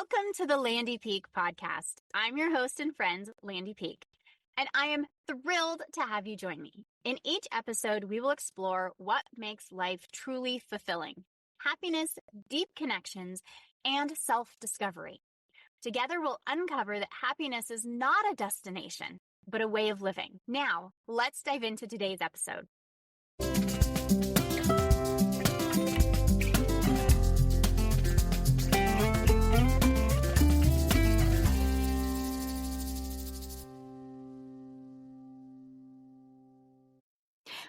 Welcome to the Landy Peak podcast. I'm your host and friend, Landy Peak, and I am thrilled to have you join me. In each episode, we will explore what makes life truly fulfilling: happiness, deep connections, and self-discovery. Together, we'll uncover that happiness is not a destination, but a way of living. Now, let's dive into today's episode.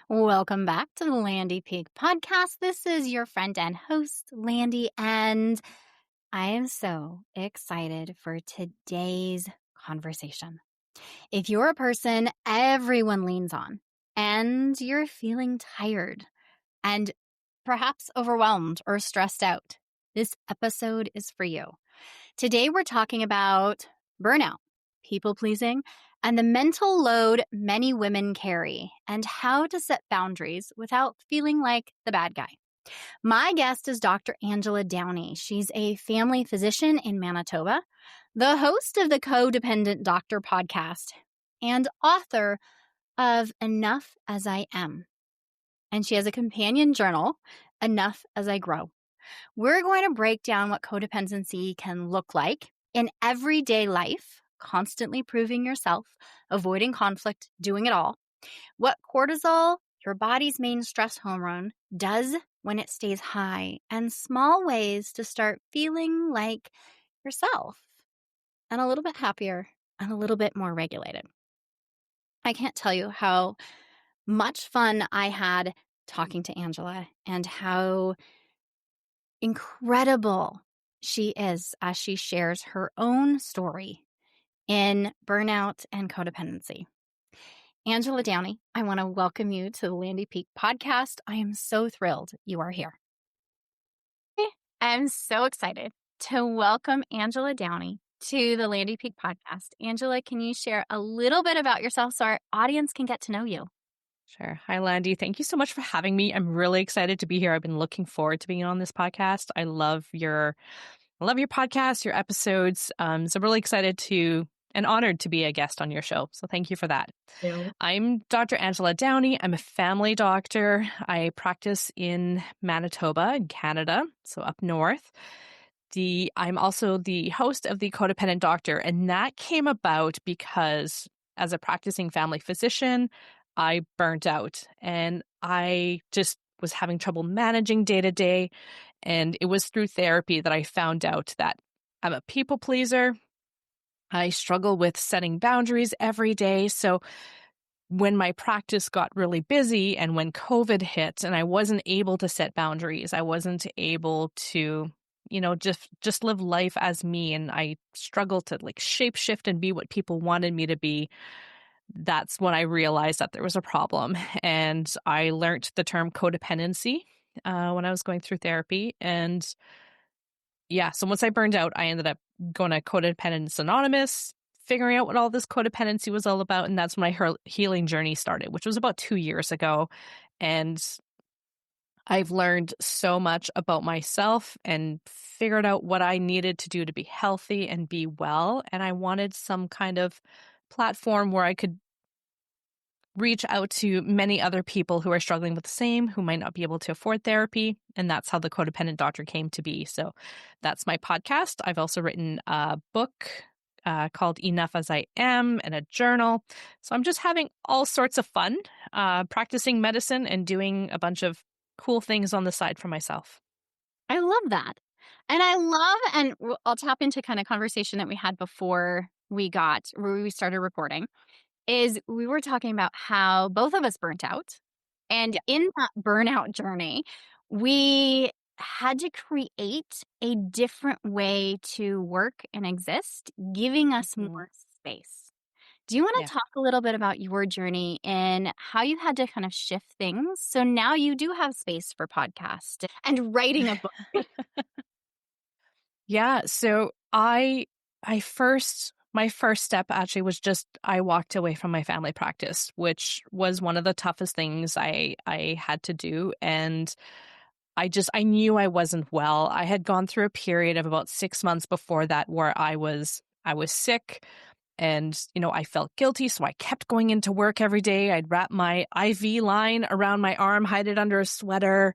Welcome back to the Landy Peak podcast. This is your friend and host, Landy, and I am so excited for today's conversation. If you're a person everyone leans on and you're feeling tired and perhaps overwhelmed or stressed out, this episode is for you. Today, we're talking about burnout, people-pleasing, and the mental load many women carry, and how to set boundaries without feeling like the bad guy. My guest is Dr. Angela Downey. She's a family physician in Manitoba, the host of the Codependent Doctor podcast, and author of Enough as I Am. And she has a companion journal, Enough as I Grow. We're going to break down what codependency can look like in everyday life, constantly proving yourself, avoiding conflict, doing it all. What cortisol, your body's main stress hormone, does when it stays high, and small ways to start feeling like yourself and a little bit happier and a little bit more regulated. I can't tell you how much fun I had talking to Angela and how incredible she is as she shares her own story in burnout and codependency. Angela Downey, I want to welcome you to the Landy Peak podcast. I am so thrilled you are here. I'm so excited to welcome Angela Downey to the Landy Peak podcast. Angela, can you share a little bit about yourself so our audience can get to know you? Sure. Hi, Landy. Thank you so much for having me. I'm really excited to be here. I've been looking forward to being on this podcast. I love your podcast, your episodes. So really excited and honored to be a guest on your show. So thank you for that. Yeah. I'm Dr. Angela Downey. I'm a family doctor. I practice in Manitoba in Canada, so up north. I'm also the host of the Codependent Doctor, and that came about because as a practicing family physician, I burnt out and I just was having trouble managing day to day. And it was through therapy that I found out that I'm a people pleaser. I struggle with setting boundaries every day. So when my practice got really busy and when COVID hit and I wasn't able to set boundaries, I wasn't able to, just live life as me. And I struggled to shape shift and be what people wanted me to be. That's when I realized that there was a problem. And I learned the term codependency when I was going through therapy. And yeah, so once I burned out, I ended up going to Codependence Anonymous, figuring out what all this codependency was all about. And that's when my healing journey started, which was about 2 years ago. And I've learned so much about myself and figured out what I needed to do to be healthy and be well. And I wanted some kind of platform where I could reach out to many other people who are struggling with the same, who might not be able to afford therapy. And that's how the Codependent Doctor came to be. So that's my podcast. I've also written a book called Enough as I Am and a journal. So I'm just having all sorts of fun practicing medicine and doing a bunch of cool things on the side for myself. I love that. And I'll tap into kind of conversation that we had before we started recording, is we were talking about how both of us burnt out. And in that burnout journey, we had to create a different way to work and exist, giving us more space. Do you want to talk a little bit about your journey and how you had to kind of shift things so now you do have space for podcasts and writing a book? Yeah. So my first step actually was just I walked away from my family practice, which was one of the toughest things I had to do. And I knew I wasn't well. I had gone through a period of about 6 months before that where I was sick and, I felt guilty, so I kept going into work every day. I'd wrap my IV line around my arm, hide it under a sweater.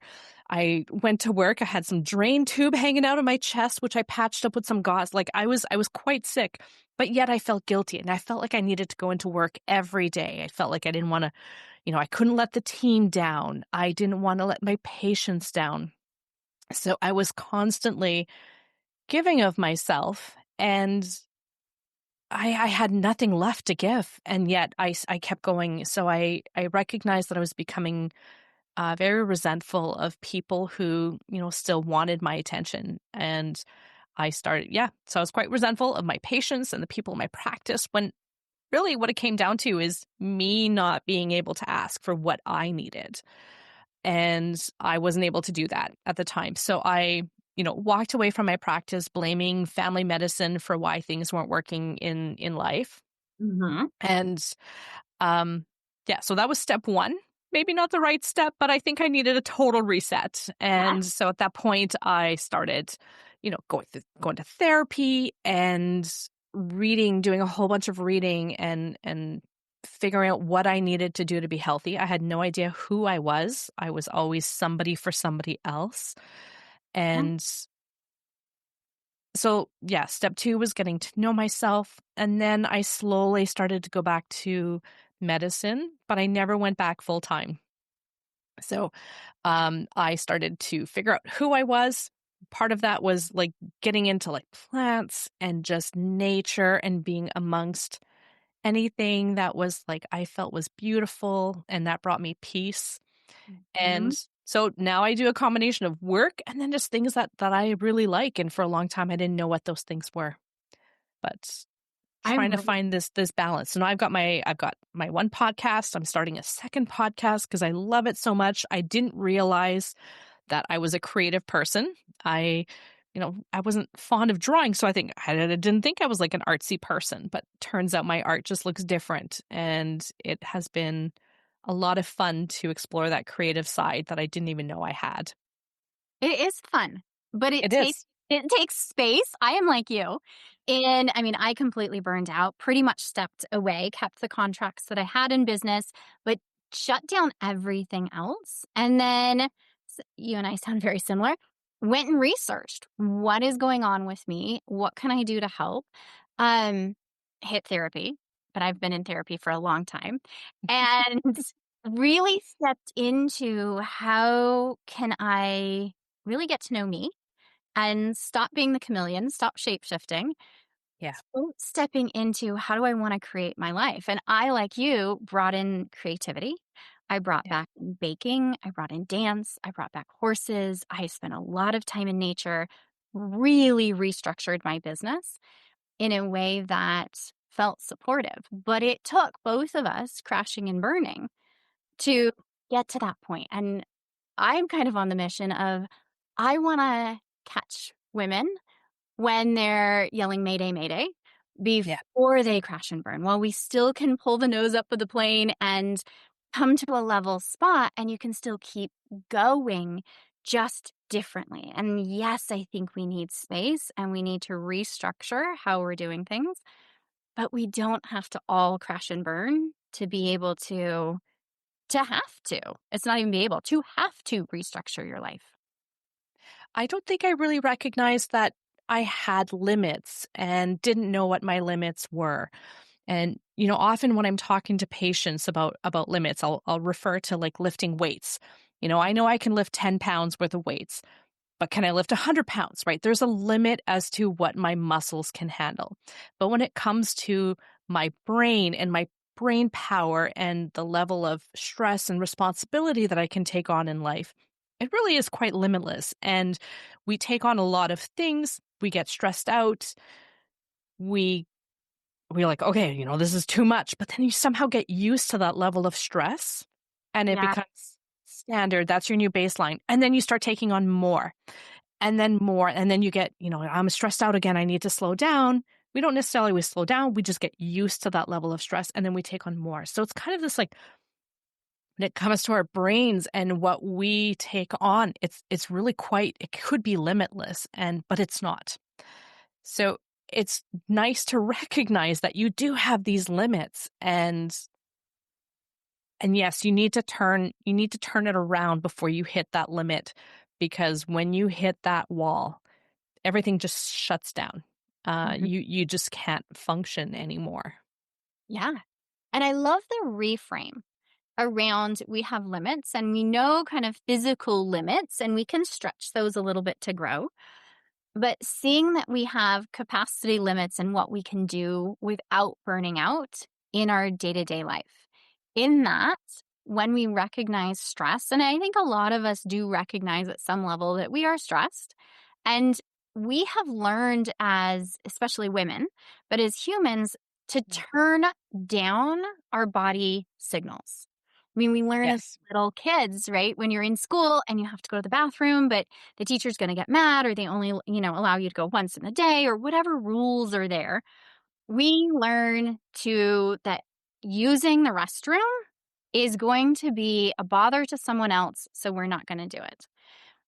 I went to work. I had some drain tube hanging out of my chest, which I patched up with some gauze. Like I was quite sick, but yet I felt guilty and I felt like I needed to go into work every day. I felt like I didn't want to, I couldn't let the team down. I didn't want to let my patients down. So I was constantly giving of myself and I had nothing left to give. And yet I kept going. So I recognized that I was becoming very resentful of people who, still wanted my attention. And I started, yeah. So I was quite resentful of my patients and the people in my practice when really what it came down to is me not being able to ask for what I needed. And I wasn't able to do that at the time. So I, walked away from my practice blaming family medicine for why things weren't working in life. Mhm. And yeah, so that was step 1. Maybe not the right step, but I think I needed a total reset. Yeah. And so at that point I started, going to therapy and reading, doing a whole bunch of reading and figuring out what I needed to do to be healthy. I had no idea who I was. I was always somebody for somebody else. Yeah. And so, yeah, step 2 was getting to know myself. And then I slowly started to go back to medicine, but I never went back full time. So, I started to figure out who I was. Part of that was like getting into like plants and just nature and being amongst anything that was like I felt was beautiful and that brought me peace. And Mhm. so now I do a combination of work and then just things that I really like. And for a long time, I didn't know what those things were. But I trying to really find this balance. So now I've got my one podcast. I'm starting a second podcast because I love it so much. I didn't realize that I was a creative person. I I wasn't fond of drawing, so I didn't think I was like an artsy person, but turns out my art just looks different and it has been a lot of fun to explore that creative side that I didn't even know I had. It is fun, but It is. it takes space. I am like you. And I mean, I completely burned out, pretty much stepped away, kept the contracts that I had in business, but shut down everything else. And then you and I sound very similar. Went and researched what is going on with me? What can I do to help? Um, hit therapy, but I've been in therapy for a long time. And really stepped into how can I really get to know me and stop being the chameleon, stop shape shifting, Yeah. stepping into how do I want to create my life. And I, like you, brought in creativity. I brought Yeah. back baking. I brought in dance. I brought back horses. I spent a lot of time in nature, really restructured my business in a way that felt supportive. But it took both of us crashing and burning to get to that point. And I'm kind of on the mission of I want to catch women when they're yelling Mayday, Mayday Yeah. before they crash and burn, while we still can pull the nose up of the plane and come to a level spot and you can still keep going just differently. And yes, I think we need space and we need to restructure how we're doing things, but we don't have to all crash and burn to be able to have to. It's not even be able to have to restructure your life. I don't think I really recognized that I had limits and didn't know what my limits were. And often when I'm talking to patients about limits, I'll refer to like lifting weights. I know I can lift 10 pounds worth of weights, but can I lift 100 pounds, right? There's a limit as to what my muscles can handle. But when it comes to my brain and my brain power and the level of stress and responsibility that I can take on in life, it really is quite limitless. And we take on a lot of things. We get stressed out. We we're like, okay, this is too much. But then you somehow get used to that level of stress and it Yeah. becomes standard. That's your new baseline. And then you start taking on more and then more. And then you get, I'm stressed out again. I need to slow down. We don't necessarily always slow down. We just get used to that level of stress and then we take on more. So it's kind of this like when it comes to our brains and what we take on, it's really quite it could be limitless but it's not. So it's nice to recognize that you do have these limits and yes, you need to turn it around before you hit that limit because when you hit that wall, everything just shuts down. Mhm. You just can't function anymore. Yeah. And I love the reframe around we have limits and we know kind of physical limits and we can stretch those a little bit to grow. But seeing that we have capacity limits and what we can do without burning out in our day to day life. In that, when we recognize stress, and I think a lot of us do recognize at some level that we are stressed, and we have learned as, especially women, but as humans, to Yeah. turn down our body signals. I mean, we learn as Yes. little kids, right? When you're in school and you have to go to the bathroom, but the teacher's going to get mad or they only, allow you to go once in a day or whatever rules are there. We learn to that using the restroom is going to be a bother to someone else, so we're not going to do it.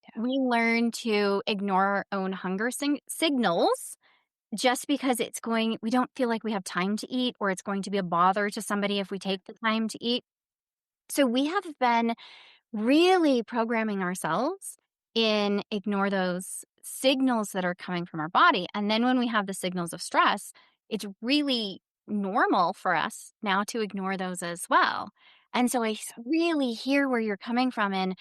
Yeah. We learn to ignore our own hunger signals just because we don't feel like we have time to eat or it's going to be a bother to somebody if we take the time to eat. So we have been really programming ourselves in ignore those signals that are coming from our body. And then when we have the signals of stress, it's really normal for us now to ignore those as well. And so really hear where you're coming from. And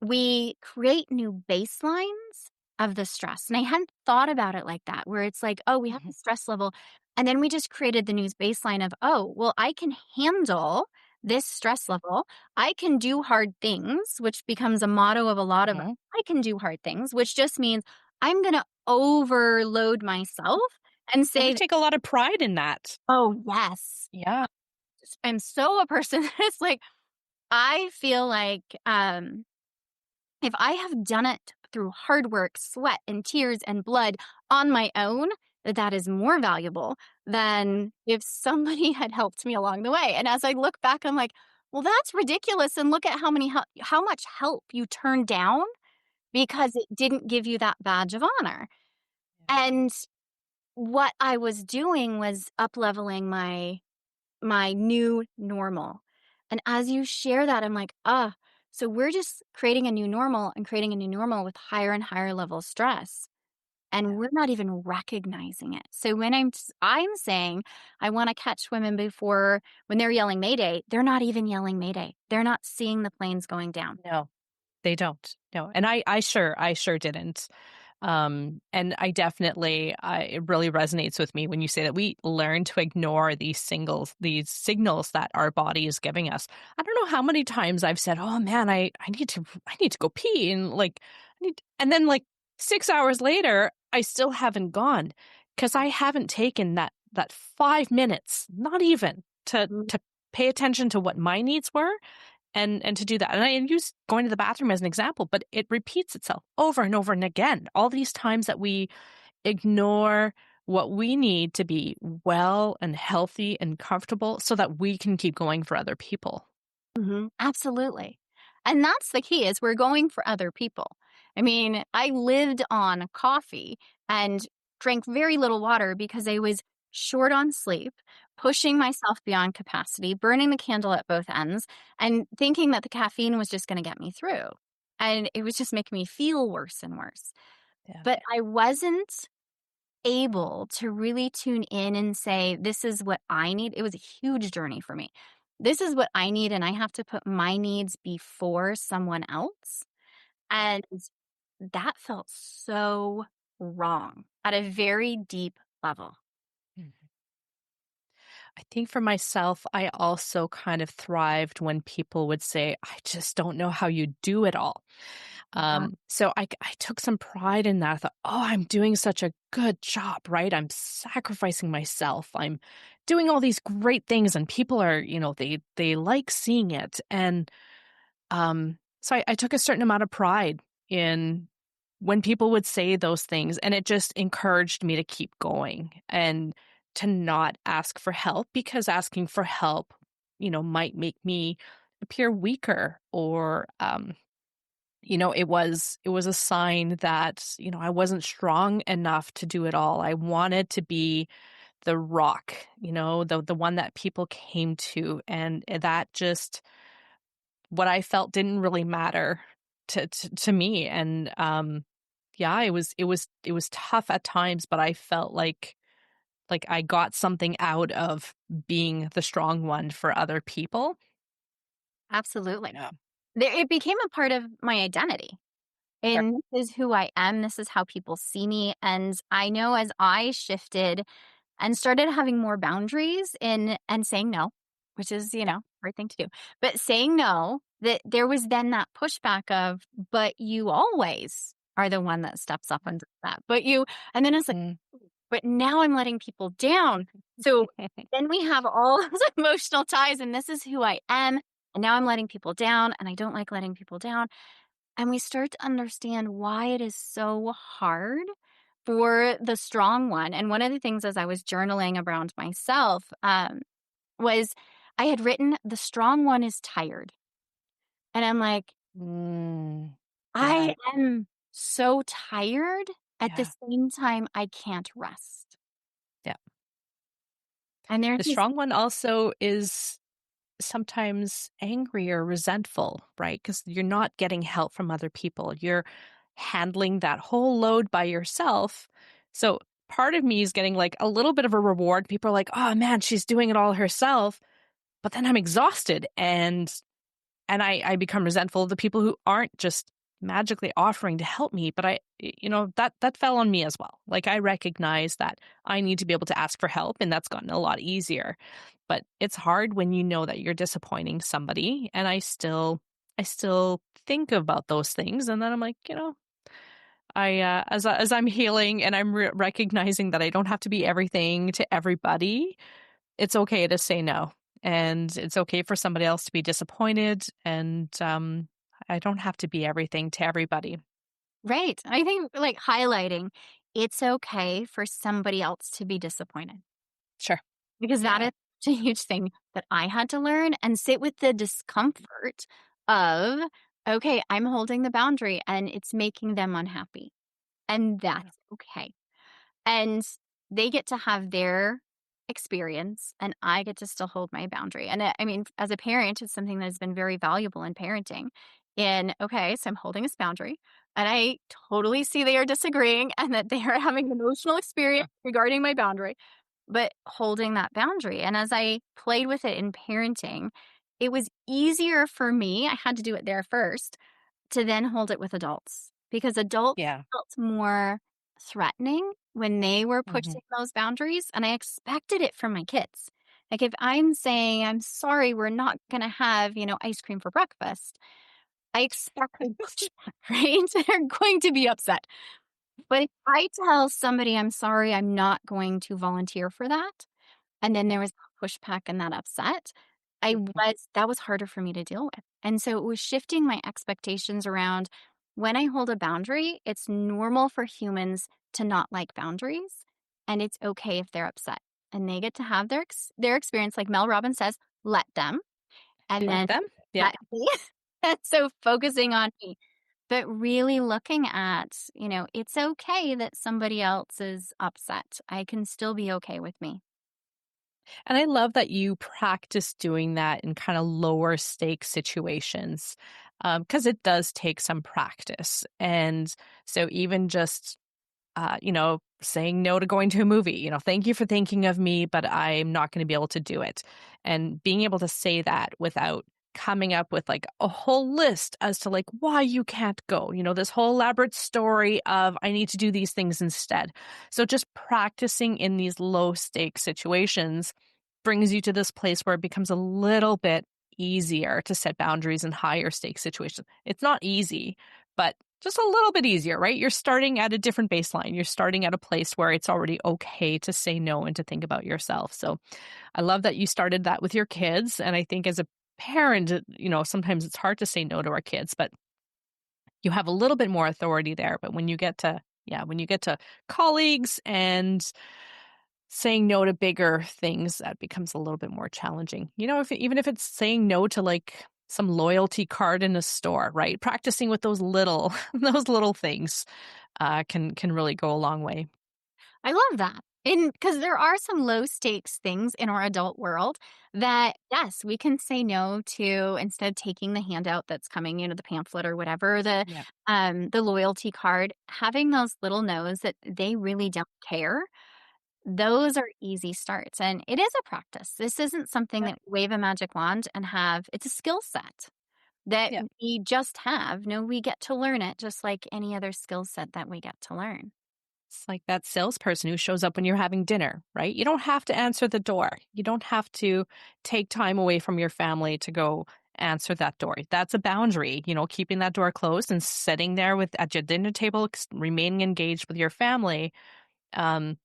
we create new baselines of the stress. And I hadn't thought about it like that, where it's like, oh, we have the Mhm. stress level. And then we just created the new baseline of, oh, well, I can handle this stress level. I can do hard things, which becomes a motto of a lot of Mhm. I can do hard things, which just means I'm going to overload myself and And we say, take a lot of pride in that. oh, yes, Yeah. I'm so a person that's like, I feel like, if I have done it through hard work, sweat, and tears and blood on my own, that is more valuable than if somebody had helped me along the way. And as I look back, I'm like, well, that's ridiculous. And look at how much help you turned down because it didn't give you that badge of honor. Yeah. And what I was doing was up leveling my new normal. And as you share that, I'm like, so we're just creating a new normal and creating a new normal with higher and higher level stress. And Yeah. we're not even recognizing it. So when I'm saying I want to catch women before when they're yelling Mayday, they're not even yelling Mayday. They're not seeing the planes going down. No, they don't. No. And I sure didn't. And it really resonates with me when you say that we learn to ignore these signals that our body is giving us. I don't know how many times I've said, "Oh man, I need to go pee," and and then like 6 hours later, I still haven't gone because I haven't taken that 5 minutes, not even Mhm. to pay attention to what my needs were and to do that. And I use going to the bathroom as an example, but it repeats itself over and over and again. All these times that we ignore what we need to be well and healthy and comfortable so that we can keep going for other people. Absolutely. And that's the key is we're going for other people. I mean, I lived on coffee and drank very little water because I was short on sleep, pushing myself beyond capacity, burning the candle at both ends, and thinking that the caffeine was just going to get me through. And it was just making me feel worse and worse. Yeah. But I wasn't able to really tune in and say, this is what I need. It was a huge journey for me. This is what I need, and I have to put my needs before someone else. And that felt so wrong at a very deep level. Mhm. I think for myself, I also kind of thrived when people would say, I just don't know how you do it all. Yeah. So I took some pride in that. I thought, oh, I'm doing such a good job, right? I'm sacrificing myself. I'm doing all these great things, and people are, they like seeing it. And so I took a certain amount of pride in when people would say those things, and it just encouraged me to keep going and to not ask for help because asking for help, might make me appear weaker, or it was a sign that, I wasn't strong enough to do it all. I wanted to be the rock, the one that people came to, and that just what I felt didn't really matter to me. And yeah, it was tough at times, but I felt like I got something out of being the strong one for other people. Absolutely. Yeah. It became a part of my identity. Sure. And this is who I am. This is how people see me. And I know as I shifted and started having more boundaries in and saying no, which is, Yeah. hard thing to do. But saying no, that there was then that pushback of, but you always are the one that steps up and does that. And then it's like, Mm. but now I'm letting people down. So then we have all those emotional ties, and this is who I am. And now I'm letting people down, and I don't like letting people down. And we start to understand why it is so hard for the strong one. And one of the things as I was journaling around myself was I had written, the strong one is tired. And I'm like, Mm. Yeah. I am so tired. At the Yeah. same time, I can't rest. Yeah. And there's The this, strong one also is sometimes angry or resentful, right? Because you're not getting help from other people. You're handling that whole load by yourself. So part of me is getting like a little bit of a reward. People are like, oh man, she's doing it all herself. But then I'm exhausted, and I become resentful of the people who aren't just magically offering to help me. But that fell on me as well. Like, I recognize that I need to be able to ask for help, and that's gotten a lot easier. But it's hard when you know that you're disappointing somebody, and I still think about those things, and then I'm like, as I'm healing and I'm recognizing that I don't have to be everything to everybody. It's okay to say no, and it's okay for somebody else to be disappointed, and I don't have to be everything to everybody. right. I think like highlighting it's okay for somebody else to be disappointed. Sure. Because that Yeah. is such a huge thing that I had to learn and sit with the discomfort of, okay, I'm holding the boundary and it's making them unhappy. And Yeah. that's okay. And they get to have their experience and I get to still hold my boundary. And I mean, as a parent, it's something that has been very valuable in parenting. Okay, so I'm holding this boundary and I totally see they are disagreeing and that they are having an emotional experience regarding my boundary, but holding that boundary. And as I played with it in parenting, it was easier for me. I had to do it there first to then hold it with adults because adults Yeah. felt more threatening when they were Mhm. pushing those boundaries. And I expected it from my kids. Like if I'm saying, I'm sorry, we're not going to have, ice cream for breakfast, I expect them pushback, right? They're going to be upset. But if I tell somebody, I'm sorry, I'm not going to volunteer for that, and then there was pushback and that upset, that was harder for me to deal with. And so it was shifting my expectations around when I hold a boundary, it's normal for humans to not like boundaries, and it's okay if they're upset. And they get to have their experience, like Mel Robbins says, let them, and Let then them. Yeah. let me. And so focusing on me, but really looking at, it's okay that somebody else is upset. I can still be okay with me. And I love that you practice doing that in kind of lower stake situations, because it does take some practice. And so even just saying no to going to a movie, thank you for thinking of me, but I'm not going to be able to do it. And being able to say that without coming up with like a whole list as to like why you can't go, this whole elaborate story of I need to do these things instead. So just practicing in these low stake situations brings you to this place where it becomes a little bit easier to set boundaries in higher stake situations. It's not easy, but just a little bit easier, right? You're starting at a different baseline. You're starting at a place where it's already okay to say no and to think about yourself. So I love that you started that with your kids. And I think as a parent, sometimes it's hard to say no to our kids, but you have a little bit more authority there. But when you get to colleagues and saying no to bigger things, that becomes a little bit more challenging. Even if it's saying no to like some loyalty card in a store, right? Practicing with those little those little things can really go a long way. I love that. And because there are some low stakes things in our adult world that, yes, we can say no to instead of taking the handout that's coming, the pamphlet or whatever, Yeah. the loyalty card, having those little no's that they really don't care. Those are easy starts. And it is a practice. This isn't something Yeah. that we wave a magic wand and have. It's a skill set that Yeah. we just have. No, we get to learn it just like any other skill set that we get to learn. It's like that salesperson who shows up when you're having dinner, right? You don't have to answer the door. You don't have to take time away from your family to go answer that door. That's a boundary, keeping that door closed and sitting there at your dinner table, remaining engaged with your family. Um,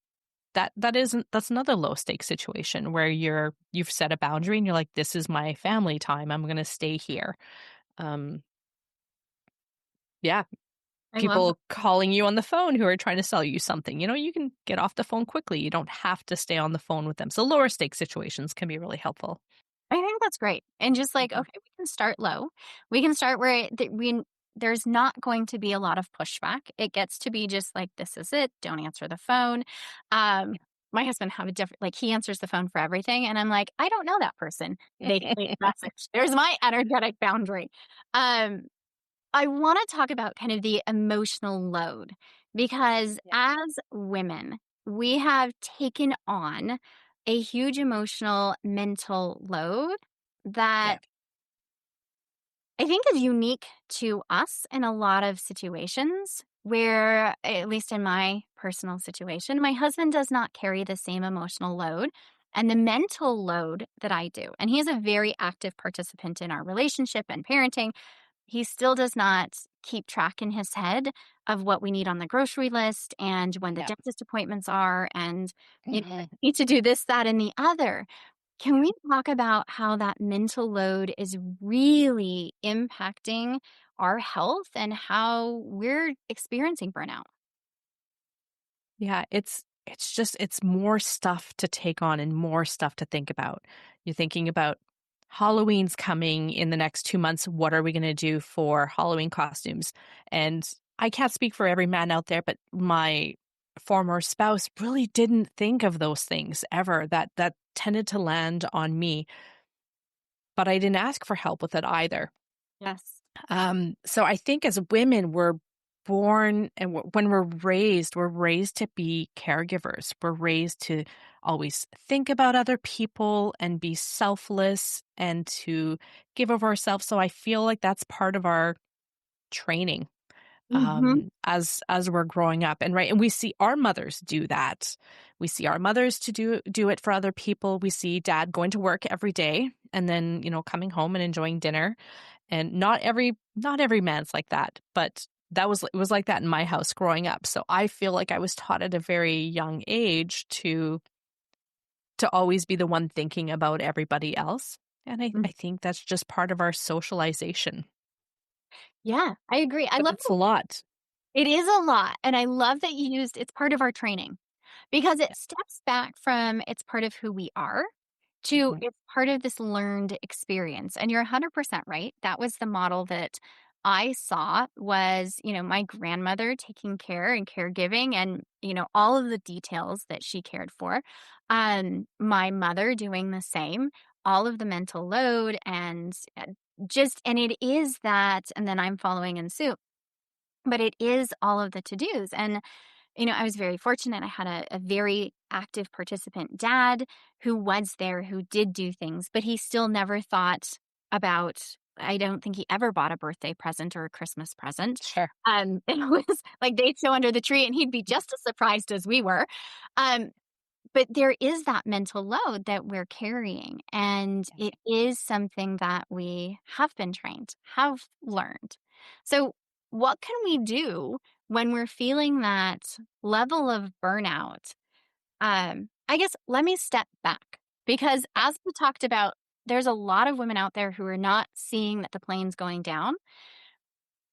that's another low stakes situation where you've set a boundary and you're like, this is my family time. I'm going to stay here. Um, yeah, I love that. people calling you on the phone who are trying to sell you something. You can get off the phone quickly. You don't have to stay on the phone with them. So lower stakes situations can be really helpful. I think that's great. And just like, Mhm. okay, we can start low. We can start where there's not going to be a lot of pushback. It gets to be just like, this is it. Don't answer the phone. Um, my husband have a different, like he answers the phone for everything. And I'm like, I don't know that person. They can leave a message. There's my energetic boundary. Um, I want to talk about kind of the emotional load because Yeah. as women, we have taken on a huge emotional mental load Yeah. that I think is unique to us in a lot of situations where, at least in my personal situation, my husband does not carry the same emotional load and the mental load that I do. And he is a very active participant in our relationship and parenting. He still does not keep track in his head of what we need on the grocery list and when the Yeah. dentist appointments are and I Mhm. need to do this, that, and the other. Can we talk about how that mental load is really impacting our health and how we're experiencing burnout? Yeah, it's more stuff to take on and more stuff to think about. You're thinking about Halloween's coming in the next 2 months. What are we going to do for Halloween costumes? And I can't speak for every man out there, but my former spouse really didn't think of those things ever. That tended to land on me, but I didn't ask for help with it either. Yes. So I think as women, we're born and when we're raised to be caregivers. We're raised to always think about other people and be selfless and to give of ourselves. So I feel like that's part of our training Hmm. as we're growing up, and right, and we see our mothers do that. We see our mothers to do it for other people. We see dad going to work every day and then coming home and enjoying dinner, and not every man's like that, but it was like that in my house growing up. So I feel like I was taught at a very young age to always be the one thinking about everybody else, and I think that's just part of our socialization. Yeah, I agree. I But love it's a lot. it is a lot. And I love that you used it's part of our training because it Yeah. steps back from it's part of who we are to Mhm. it's part of this learned experience. And you're 100% right. That was the model that I saw was, my grandmother taking care and caregiving and, all of the details that she cared for. My mother doing the same, all of the mental load and and it is that, and then I'm following in suit, but it is all of the to-dos. And I was very fortunate. I had a very active participant dad who was there, who did do things, but he still never thought about, I don't think he ever bought a birthday present or a Christmas present. Sure. It was like they'd show under the tree and he'd be just as surprised as we were. Um, but there is that mental load that we're carrying, and Yeah. it is something that we have been trained, have learned. So, what can we do when we're feeling that level of burnout? I guess let me step back because, as we talked about, there's a lot of women out there who are not seeing that the plane's going down.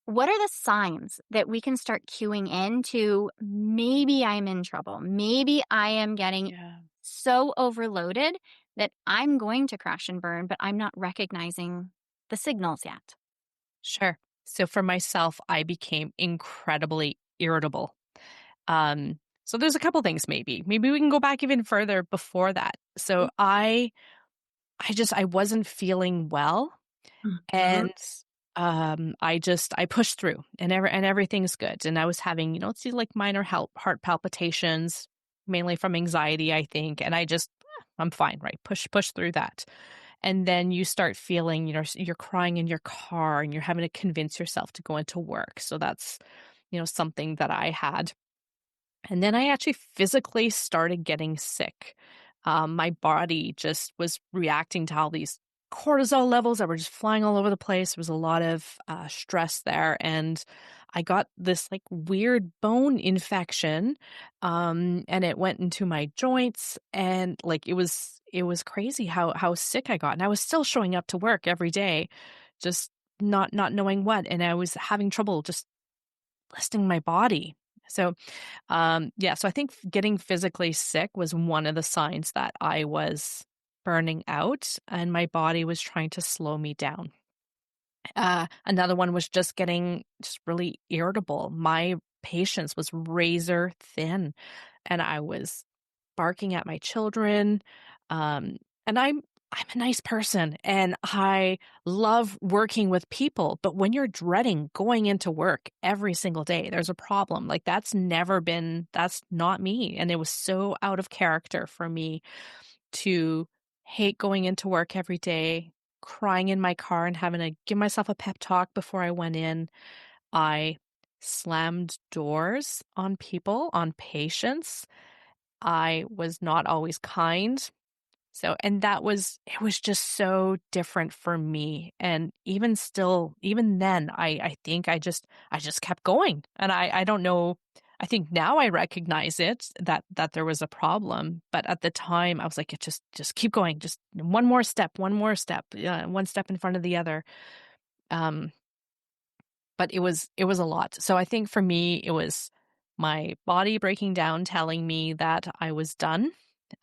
What are the signs that we can start cueing in to maybe I'm in trouble? Maybe I am getting Yeah. so overloaded that I'm going to crash and burn, but I'm not recognizing. the signals yet. Sure. So for myself, I became incredibly irritable. So there's a couple things maybe. Maybe we can go back even further before that. So I wasn't feeling well, Mhm. and I pushed through, and everything's good. And I was having, see, like minor heart palpitations, mainly from anxiety, I think. And I'm fine, right? Push through that. And then you start feeling, you're crying in your car and you're having to convince yourself to go into work. So that's, something that I had. And then I actually physically started getting sick. My body just was reacting to all these cortisol levels that were just flying all over the place. There was a lot of stress there. And I got this like weird bone infection. And it went into my joints. And like it was crazy how sick I got. And I was still showing up to work every day, just not knowing what. And I was having trouble just listing my body. So yeah, so I think getting physically sick was one of the signs that I was burning out and my body was trying to slow me down. Another one was just getting just really irritable. My patience was razor thin, and I was barking at my children. And I'm a nice person, and I love working with people. But when you're dreading going into work every single day, there's a problem. Like that's not me, and it was so out of character for me to hate going into work every day, crying in my car and having to give myself a pep talk before I went in. I slammed doors on people, on patients. I was not always kind. So, and it was just so different for me. And even still, even then, I think I just kept going. And I don't know. I think now I recognize it that there was a problem. But at the time I was like, just keep going. Just one more step, one step in front of the other. Um, but it was a lot. So I think for me, it was my body breaking down, telling me that I was done.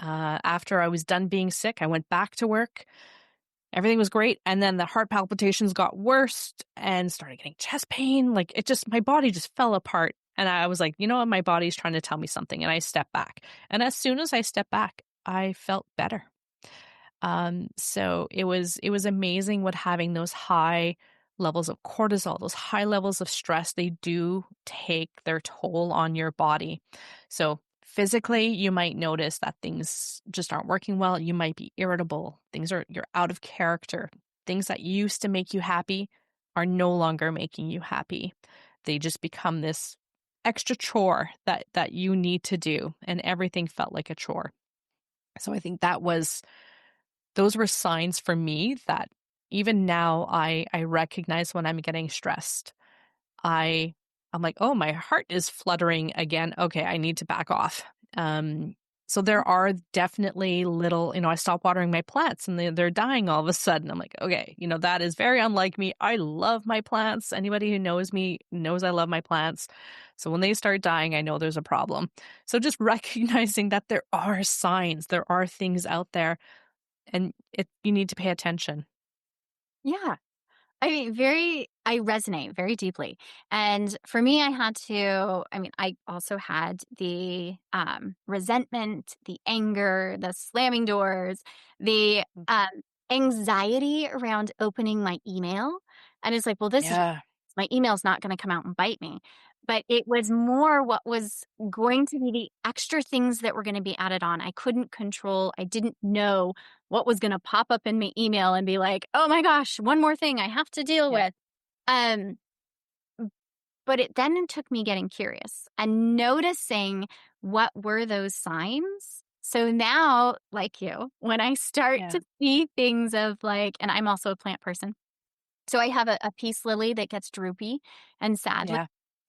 After I was done being sick, I went back to work. Everything was great. And then the heart palpitations got worse and started getting chest pain. Like my body just fell apart. And I was like, you know what? My body's trying to tell me something. And I stepped back. And as soon as I stepped back, I felt better. So it was amazing what having those high levels of cortisol, those high levels of stress, they do take their toll on your body. So physically, you might notice that things just aren't working well. You might be irritable. You're out of character. Things that used to make you happy are no longer making you happy. They just become this extra chore that you need to do, and everything felt like a chore. So I think those were signs for me that even now I recognize when I'm getting stressed. I I'm like, "Oh, my heart is fluttering again. Okay, I need to back off." So there are definitely little, I stop watering my plants and they're dying all of a sudden. I'm like, "Okay, that is very unlike me. I love my plants. Anybody who knows me knows I love my plants." So when they start dying, I know there's a problem. So just recognizing that there are signs, there are things out there and you need to pay attention. Yeah. I resonate very deeply. And for me, I also had the resentment, the anger, the slamming doors, the Mm. anxiety around opening my email. And it's like, well, Yeah, my email's not going to come out and bite me. But it was more what was going to be the extra things that were going to be added on. I couldn't control, I didn't know what was going to pop up in my email and be like, oh my gosh, one more thing I have to deal yeah, with. Um, but it took me getting curious and noticing what were those signs. So now, like you, when I start yeah, to see things of like, and I'm also a plant person. So I have a peace lily that gets droopy and sad. yeah.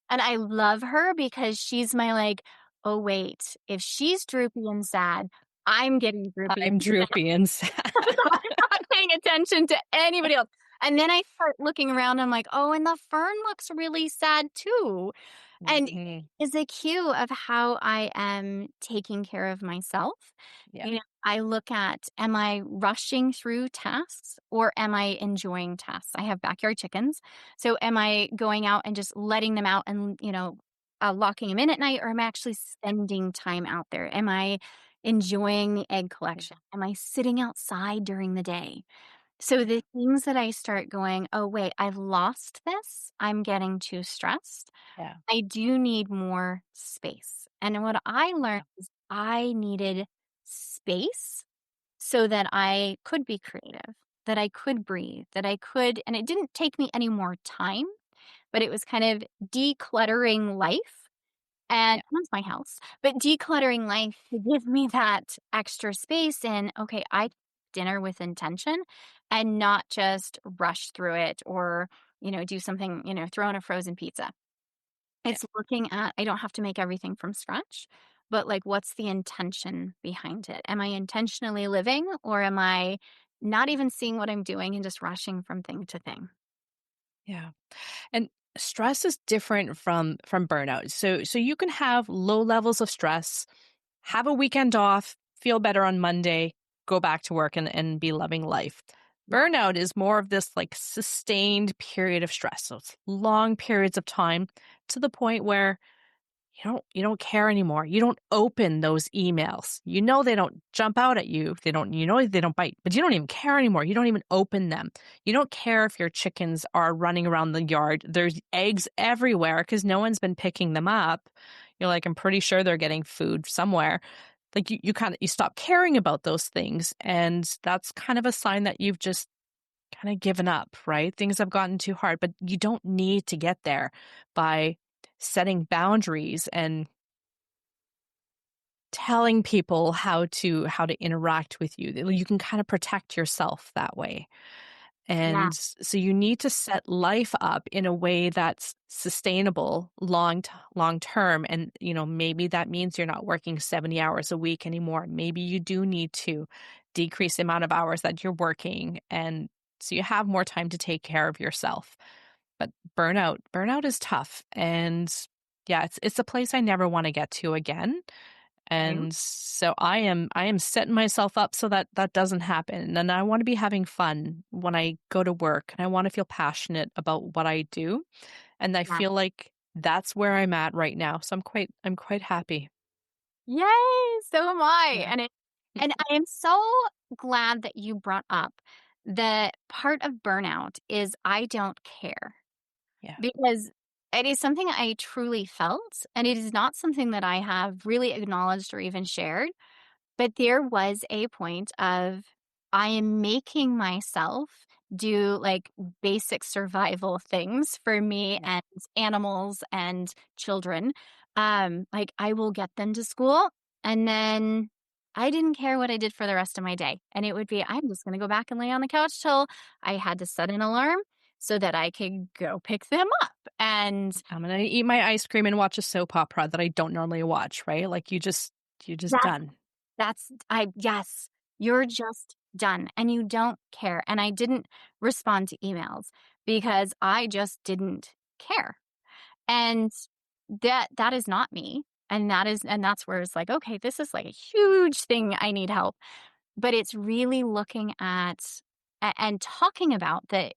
And I love her because she's my like, oh, wait, if she's droopy and sad, I'm getting droopy I'm and sad. droopy and sad. I'm not paying attention to anybody else. And then I start looking around. I'm like, oh, and the fern looks really sad too. And Mhm. is a cue of how I am taking care of myself. Yeah. I look at, am I rushing through tasks or am I enjoying tasks? I have backyard chickens. So am I going out and just letting them out and, locking them in at night, or am I actually spending time out there? Am I enjoying the egg Yeah. collection? Am I sitting outside during the day? So Yeah. the things that I start going, oh, wait, I've lost this. I'm getting too stressed. Yeah. I do need more space. And what I learned Yeah. is I needed space so that I could be creative, that I could breathe, that I could, and it didn't take me any more time, but it was kind of decluttering life and Yeah. that's my house, but decluttering life to give me that extra space and okay, I dinner with intention and not just rush through it or, do something, throw in a frozen pizza. Yeah. It's looking at I don't have to make everything from scratch, but, like, what's the intention behind it? Am I intentionally living, or am I not even seeing what I'm doing and just rushing from thing to thing? Yeah. And stress is different from burnout. So you can have low levels of stress, have a weekend off, feel better on Monday, go back to work and be loving life. Yeah, Burnout is more of this like sustained period of stress. So it's long periods of time to the point where you don't care anymore. You don't open those emails. You know they don't jump out at you. They don't bite, but you don't even care anymore. You don't even open them. You don't care if your chickens are running around the yard. There's eggs everywhere because no one's been picking them up. You're like, I'm pretty sure they're getting food somewhere. Like you kind of you stop caring about those things. And that's kind of a sign that you've just kind of given up, right? Things have gotten too hard, but you don't need to get there by setting boundaries and telling people how to interact with you. You can kind of protect yourself that way. yeah, And so you need to set life up in a way that's sustainable long term, and maybe that means you're not working 70 hours a week anymore. Maybe you do need to decrease the amount of hours that you're working, and so you have more time to take care of yourself. But burnout is tough, and yeah, it's a place I never want to get to again. same. And so I am setting myself up so that that doesn't happen. And I want to be having fun when I go to work, and I want to feel passionate about what I do. And I Yeah. feel like that's where I'm at right now. So I'm quite happy. Yay, so am I, Yeah. and I am so glad that you brought up that part of burnout is I don't care, Yeah. because it is something I truly felt, and it is not something that I have really acknowledged or even shared. But there was a point of I am making myself do, like, basic survival things for me Yeah. and animals and children. Like, I will get them to school, and then I didn't care what I did for the rest of my day, and it would be, I'm just gonna go back and lay on the couch till I had to set an alarm so that I could go pick them up, and I'm gonna eat my ice cream and watch a soap opera that I don't normally watch, right? Like you're just that done. That's I yes, you're just done and you don't care. And I didn't respond to emails because I just didn't care. And that is not me. And that's where it's like, okay, this is like a huge thing I need help. But it's really looking at and talking about that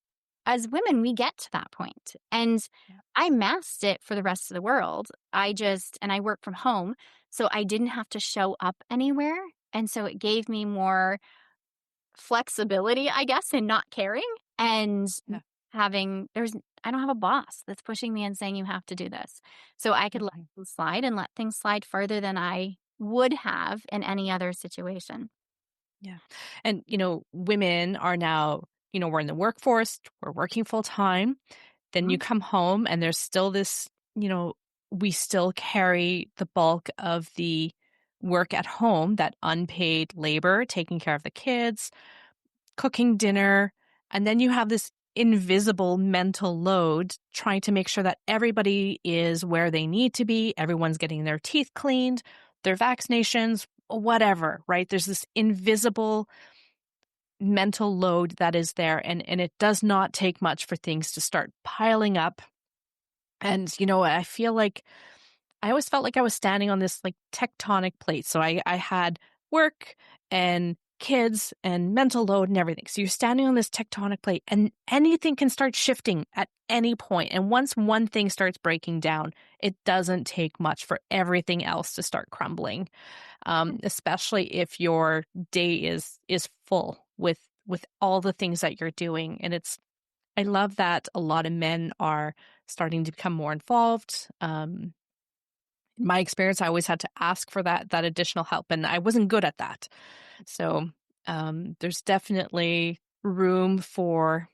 as women, we get to that point. And Yeah. I masked it for the rest of the world. And I work from home. So I didn't have to show up anywhere. And so it gave me more flexibility, I guess, in not caring and Yeah. I don't have a boss that's pushing me and saying you have to do this. So I could let Mhm. things slide and let things slide further than I would have in any other situation. Yeah. And women are now, we're in the workforce, we're working full time. Then you Mhm. come home and there's still this, we still carry the bulk of the work at home, that unpaid labor, taking care of the kids, cooking dinner. And then you have this invisible mental load trying to make sure that everybody is where they need to be. Everyone's getting their teeth cleaned, their vaccinations, whatever, right? There's this invisible mental load that is there. And it does not take much for things to start piling up And, I feel like I always felt like I was standing on this like tectonic plate. So I had work and kids and mental load and everything. So you're standing on this tectonic plate and anything can start shifting at any point. And once one thing starts breaking down, it doesn't take much for everything else to start crumbling. Especially if your day is full with all the things that you're doing. And I love that a lot of men are starting to become more involved. In my experience, I always had to ask for that additional help, and I wasn't good at that. So there's definitely room for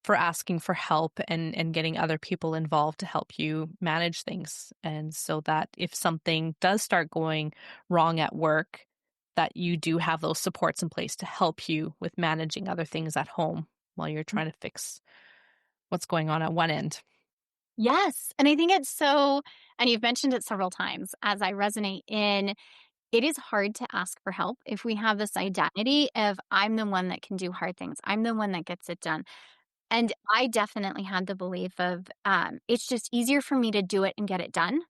asking for help and getting other people involved to help you manage things, and so that if something does start going wrong at work, that you do have those supports in place to help you with managing other things at home while you're trying to fix what's going on at one end. Yes. And I think it's so, and you've mentioned it several times as I resonate in, it is hard to ask for help if we have this identity of I'm the one that can do hard things. I'm the one that gets it done. And I definitely had the belief of, it's just easier for me to do it and get it done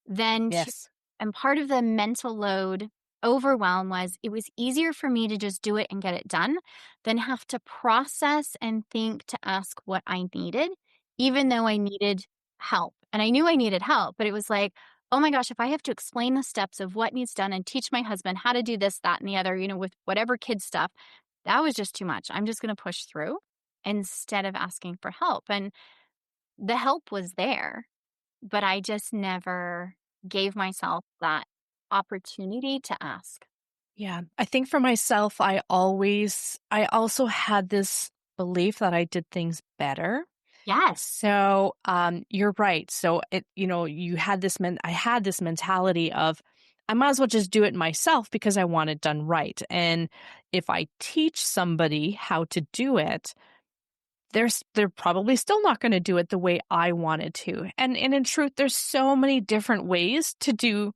than to, Yes. and part of the mental load overwhelm was it was easier for me to just do it and get it done than have to process and think to ask what I needed, even though I needed help. And I knew I needed help, but it was like, oh my gosh, if I have to explain the steps of what needs done and teach my husband how to do this, that, and the other, with whatever kid stuff, that was just too much. I'm just going to push through instead of asking for help. And the help was there, but I just never gave myself that opportunity to ask. Yeah. I think for myself, I also had this belief that I did things better. Yes. So, you're right. So I had this mentality of, I might as well just do it myself because I want it done right. And if I teach somebody how to do it, they're probably still not going to do it the way I wanted to. And in truth, there's so many different ways to do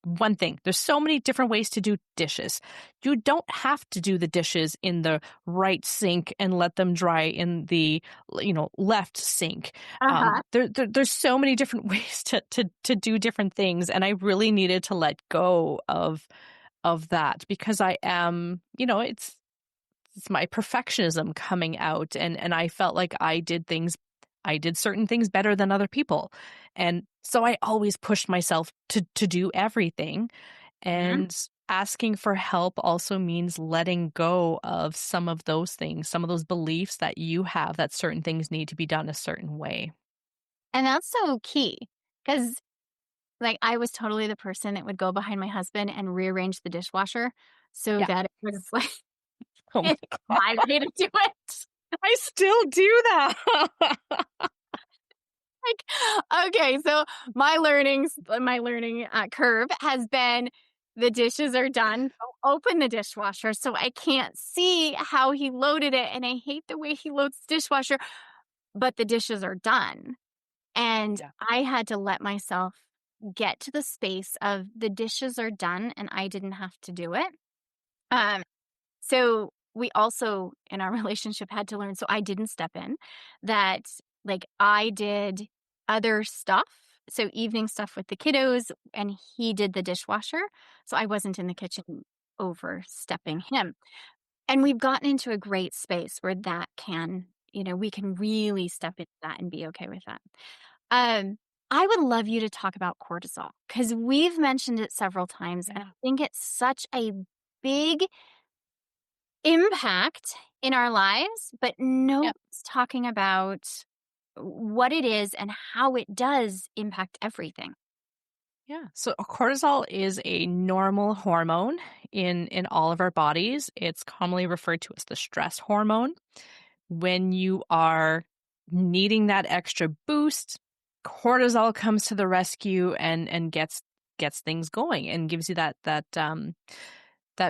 one thing. There's so many different ways to do dishes. You don't have to do the dishes in the right sink and let them dry in the left sink. Uh-huh. There's so many different ways to do different things, and I really needed to let go of that because I am, it's my perfectionism coming out, and I felt like I did certain things better than other people. And so I always pushed myself to do everything. Mhm. And asking for help also means letting go of some of those things, some of those beliefs that you have that certain things need to be done a certain way. And that's so key because, like, I was totally the person that would go behind my husband and rearrange the dishwasher so Yeah. that it was like Oh my it's God. my way to do it. I still do that. Like, okay, so my learning curve has been the dishes are done. Don't open the dishwasher so I can't see how he loaded it. And I hate the way he loads the dishwasher, but the dishes are done. And Yeah. I had to let myself get to the space of the dishes are done and I didn't have to do it. Um, so we also in our relationship had to learn, so I didn't step in, that like I did other stuff. So evening stuff with the kiddos and he did the dishwasher. So I wasn't in the kitchen overstepping him. And we've gotten into a great space where that can, we can really step into that and be okay with that. Um, I would love you to talk about cortisol because we've mentioned it several times and I Yeah. think it's such a big impact in our lives, but Yeah. nobody's talking about what it is and how it does impact everything. Yeah. So cortisol is a normal hormone in all of our bodies. It's commonly referred to as the stress hormone. When you are needing that extra boost, cortisol comes to the rescue and gets things going and gives you that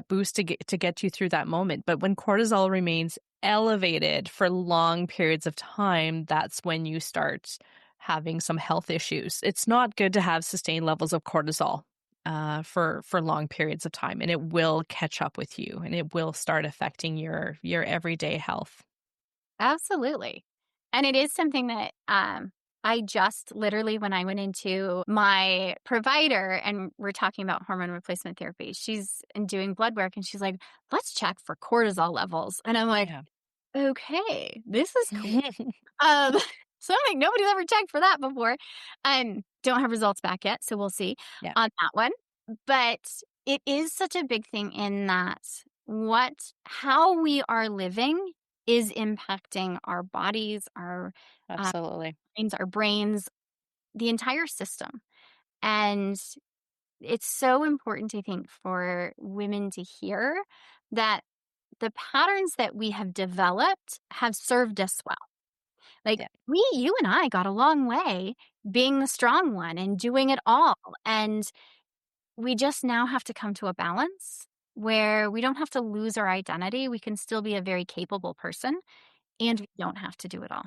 boost to get you through that moment. But when cortisol remains elevated for long periods of time, that's when you start having some health issues. It's not good to have sustained levels of cortisol for long periods of time, and it will catch up with you, and it will start affecting your everyday health. Absolutely. And it is something that I just literally, when I went into my provider and we're talking about hormone replacement therapy, she's doing blood work and she's like, let's check for cortisol levels. And I'm like, Yeah. okay, this is cool. Um, so I'm like, nobody's ever checked for that before. Don't have results back yet, so we'll see Yeah, on that one. But it is such a big thing in that how we are living is impacting our bodies, our uh, absolutely. minds, our brains, the entire system. And it's so important, I think, for women to hear that the patterns that we have developed have served us well. Like Yeah. you and I got a long way being the strong one and doing it all. And we just now have to come to a balance where we don't have to lose our identity. We can still be a very capable person and we don't have to do it all.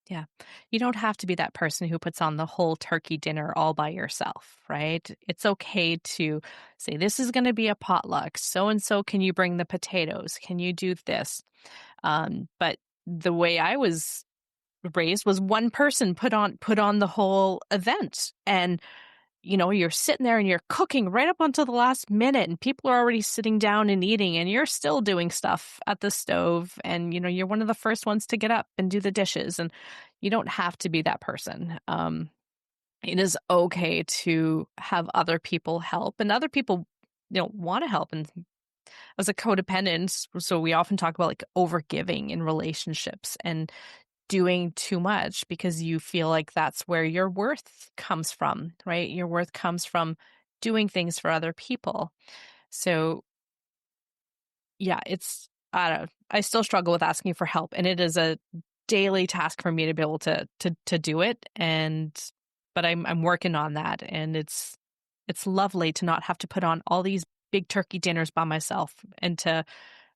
Yeah. You don't have to be that person who puts on the whole turkey dinner all by yourself, right? It's okay to say, this is going to be a potluck. So and so, can you bring the potatoes? Can you do this? But the way I was raised was one person put on the whole event. And you're sitting there and you're cooking right up until the last minute and people are already sitting down and eating and you're still doing stuff at the stove and you're one of the first ones to get up and do the dishes and you don't have to be that person. It is okay to have other people help and other people want to help. And as a codependent, so we often talk about like overgiving in relationships and doing too much because you feel like that's where your worth comes from, right? Your worth comes from doing things for other people. So, yeah, I don't know. I still struggle with asking for help and it is a daily task for me to be able to do it but I'm working on that and it's lovely to not have to put on all these big turkey dinners by myself and to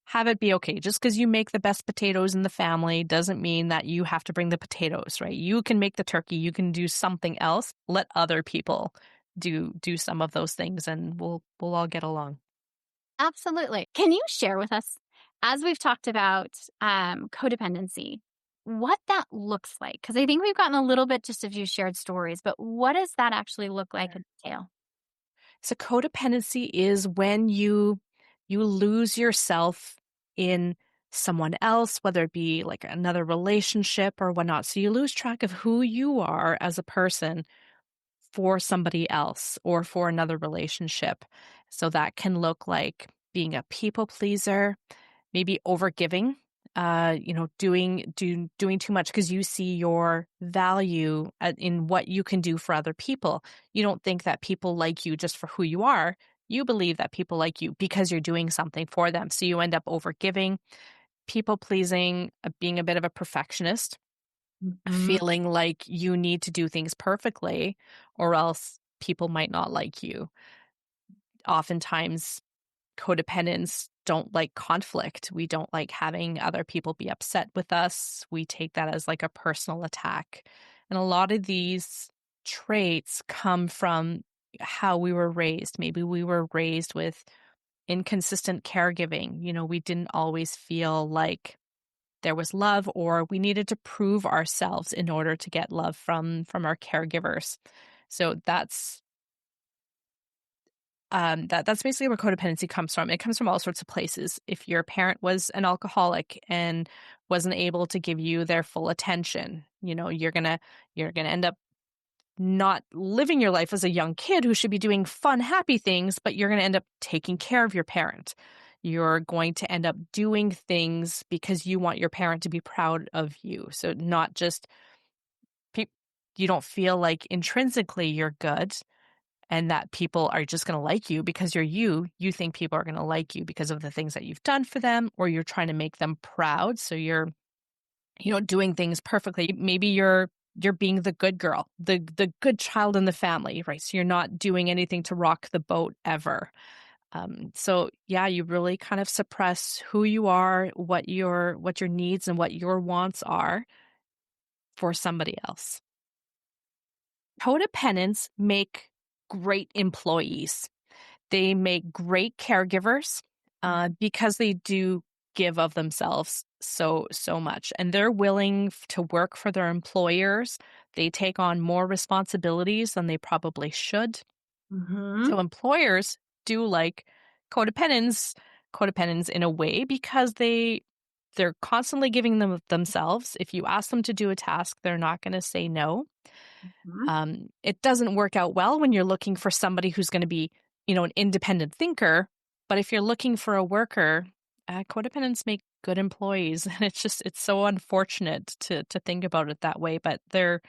have it be okay. Just because you make the best potatoes in the family doesn't mean that you have to bring the potatoes, right? You can make the turkey, you can do something else. Let other people do some of those things and we'll all get along. Absolutely. Can you share with us, as we've talked about codependency, what that looks like? Because I think we've gotten a little bit just of you shared stories, but what does that actually look like in detail? So codependency is when you lose yourself in someone else, whether it be like another relationship or whatnot. So you lose track of who you are as a person for somebody else or for another relationship. So that can look like being a people pleaser, maybe overgiving, doing too much because you see your value in what you can do for other people. You don't think that people like you just for who you are. You believe that people like you because you're doing something for them. So you end up overgiving, people pleasing, being a bit of a perfectionist, Mhm. feeling like you need to do things perfectly or else people might not like you. Oftentimes, codependents don't like conflict. We don't like having other people be upset with us. We take that as like a personal attack. And a lot of these traits come from how we were raised. Maybe we were raised with inconsistent caregiving. We didn't always feel like there was love or we needed to prove ourselves in order to get love from our caregivers. So that's basically where codependency comes from. It comes from all sorts of places. If your parent was an alcoholic and wasn't able to give you their full attention, you're gonna end up not living your life as a young kid who should be doing fun, happy things, but you're gonna end up taking care of your parent. You're going to end up doing things because you want your parent to be proud of you. So not just pe- you don't feel like intrinsically you're good and that people are just going to like you because you're you. You think people are going to like you because of the things that you've done for them, or you're trying to make them proud. So you're, doing things perfectly. Maybe you're being the good girl, the good child in the family, right? So you're not doing anything to rock the boat ever. So yeah, you really kind of suppress who you are, what your needs and what your wants are for somebody else. Codependents make great employees. They make great caregivers because they do give of themselves so much, and they're willing to work for their employers. They take on more responsibilities than they probably should. Mhm. So employers do like codependents, codependents in a way because they're constantly giving them of themselves. If you ask them to do a task, they're not going to say no. Mhm. It doesn't work out well when you're looking for somebody who's going to be, an independent thinker. But if you're looking for a worker, codependents make good employees, and it's so unfortunate to think about it that way. But they're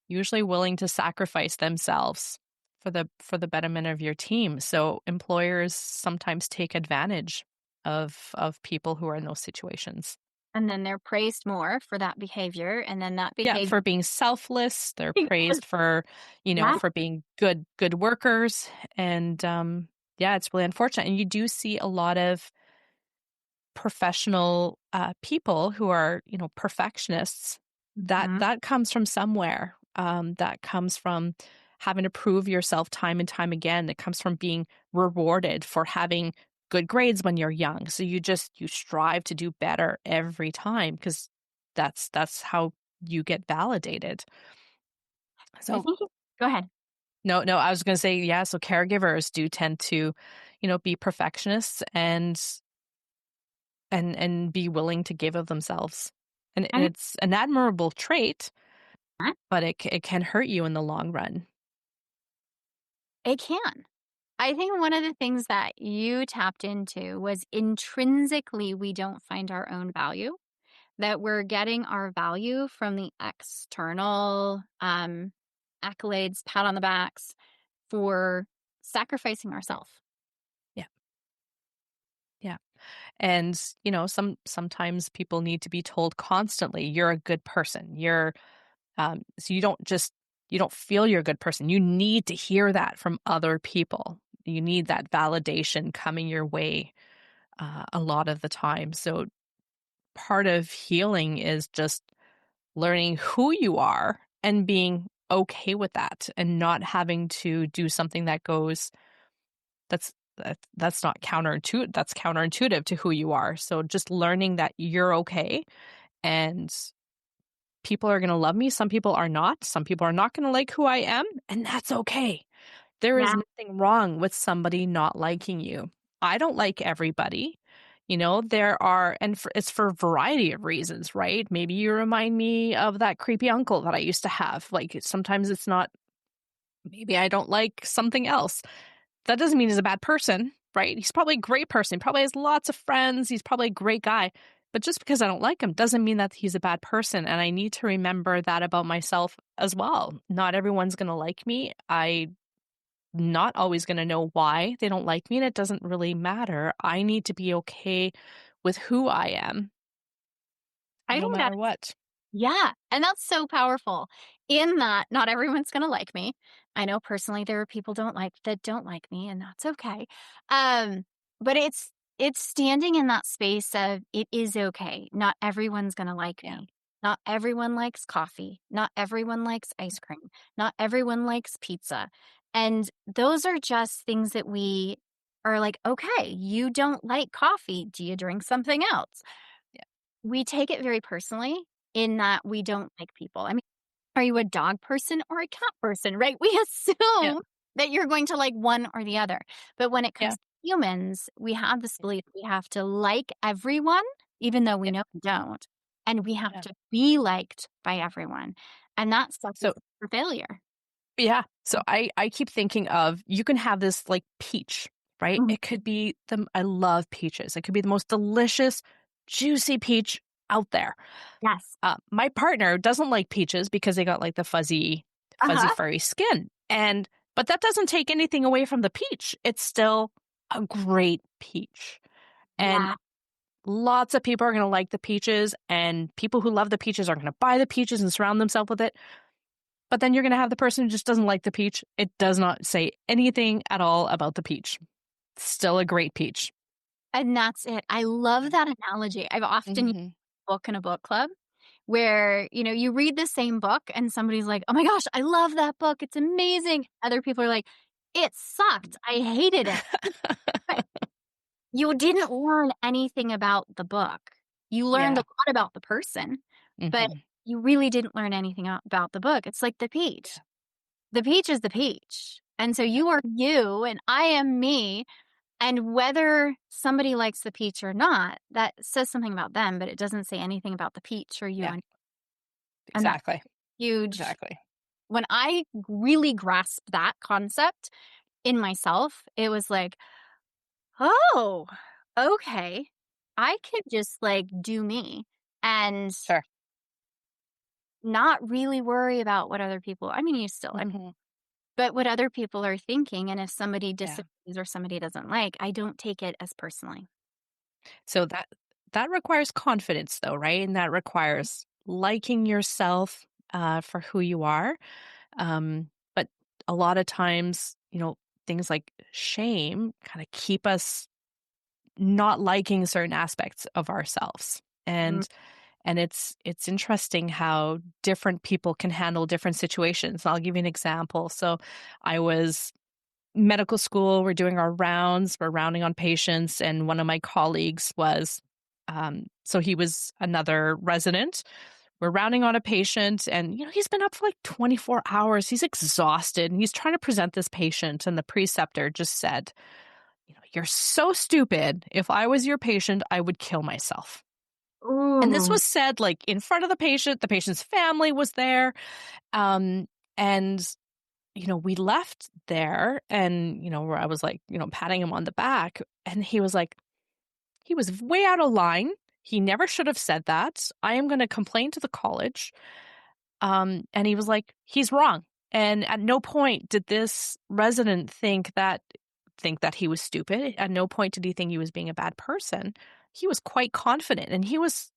usually willing to sacrifice themselves for the betterment of your team. So employers sometimes take advantage of people who are in those situations. And then they're praised more for that behavior, and then that Yeah, behavior for being selfless, they're praised for, Yeah. for being good workers, and yeah, it's really unfortunate. And you do see a lot of professional people who are, perfectionists. That Mhm. that comes from somewhere. That comes from having to prove yourself time and time again. That comes from being rewarded for having good grades when you're young. So you strive to do better every time because that's how you get validated. I So think Go ahead. no, I was going to say yeah. So caregivers do tend to, be perfectionists and be willing to give of themselves. And I it's an admirable trait, think but it can hurt you in the long run. it can. I think one of the things that you tapped into was intrinsically we don't find our own value, that we're getting our value from the external accolades, pat on the backs for sacrificing ourselves. Yeah. Yeah. And, sometimes people need to be told constantly, you're a good person. So you don't feel you're a good person. You need to hear that from other people. You need that validation coming your way a lot of the time. So part of healing is just learning who you are and being okay with that and not having to do something that's not counterintuitive. That's counterintuitive to who you are. So just learning that you're okay and people are going to love me. Some people are not. Some people are not going to like who I am, and that's okay. There is Yeah. nothing wrong with somebody not liking you. I don't like everybody. There are, and it's for a variety of reasons, right? Maybe you remind me of that creepy uncle that I used to have. Like sometimes it's not, maybe I don't like something else. That doesn't mean he's a bad person, right? He's probably a great person. He probably has lots of friends. He's probably a great guy. But just because I don't like him doesn't mean that he's a bad person. And I need to remember that about myself as well. Not everyone's going to like me. I'm not always going to know why they don't like me. And it doesn't really matter. I need to be okay with who I am, I no think that matter what. Yeah, and that's so powerful in that not everyone's going to like me. I know personally there are people don't like me and that's okay. Um but it's standing in that space of it is okay. Not everyone's going to like Yeah. me. Not everyone likes coffee. Not everyone likes ice cream. Not everyone likes pizza. And those are just things that we are like, okay, you don't like coffee. Do you drink something else? Yeah. We take it very personally in that we don't like people. I mean, are you a dog person or a cat person, right? We Yeah. assume that you're going to like one or the other. But when it Yeah. comes to humans, we have this belief we have to like everyone, even though we Yeah. know we don't. And we have Yeah. to be liked by everyone. And that stuff is So for failure. yeah. So I keep thinking of you can have this like peach, right? Mhm. It could be I love peaches. It could be the most delicious, juicy peach out there. Yes. My partner doesn't like peaches because they got like the fuzzy Uh-huh. furry skin. But that doesn't take anything away from the peach. It's still a great peach. And Yeah. lots of people are going to like the peaches and people who love the peaches are going to buy the peaches and surround themselves with it. But then you're going to have the person who just doesn't like the peach. It does not say anything at all about the peach. It's still a great peach. And that's it. I love that analogy. I've often used Hmm. a book in a book club where, you read the same book and somebody's like, "Oh my gosh, I love that book. It's amazing." Other people are like, "It sucked. I hated it." But you didn't learn anything about the book. You learned a Yeah. lot about the person, but Mhm. you really didn't learn anything about the book. It's like the peach. Yeah. The peach is the peach. And so Yeah. you are you and I am me. And whether somebody likes the peach or not, that says something about them, but it doesn't say anything about the peach or you. Yeah. And that's Exactly. huge. Exactly. When I really grasped that concept in myself, it was like, oh, okay. I could just like do me and Sure. not really worry about what other people, I mean, you still, Mhm. but what other people are thinking. And if somebody Yeah. disagrees or somebody doesn't like, I don't take it as personally. So that requires confidence though, right? And that requires liking yourself for who you are. But a lot of times, things like shame kind of keep us not liking certain aspects of ourselves. Mm. And it's interesting how different people can handle different situations. I'll give you an example. So I was medical school, we're doing our rounds, we're rounding on patients, and one of my colleagues was so he was another resident. We're rounding on a patient, and he's been up for like 24 hours. He's exhausted, and he's trying to present this patient, and the preceptor just said, "You're so stupid. If I was your patient, I would kill myself." And this Ooh. was said like in front of the patient. The patient's family was there. Um, and we left there and, where I was like, patting him on the back. And he was like, he was way out of line. He never should have said that. I am going to complain to the college. And he was like, he's wrong. And at no point did this resident think that he was stupid. At no point did he think he was being a bad person. He was quite confident and he was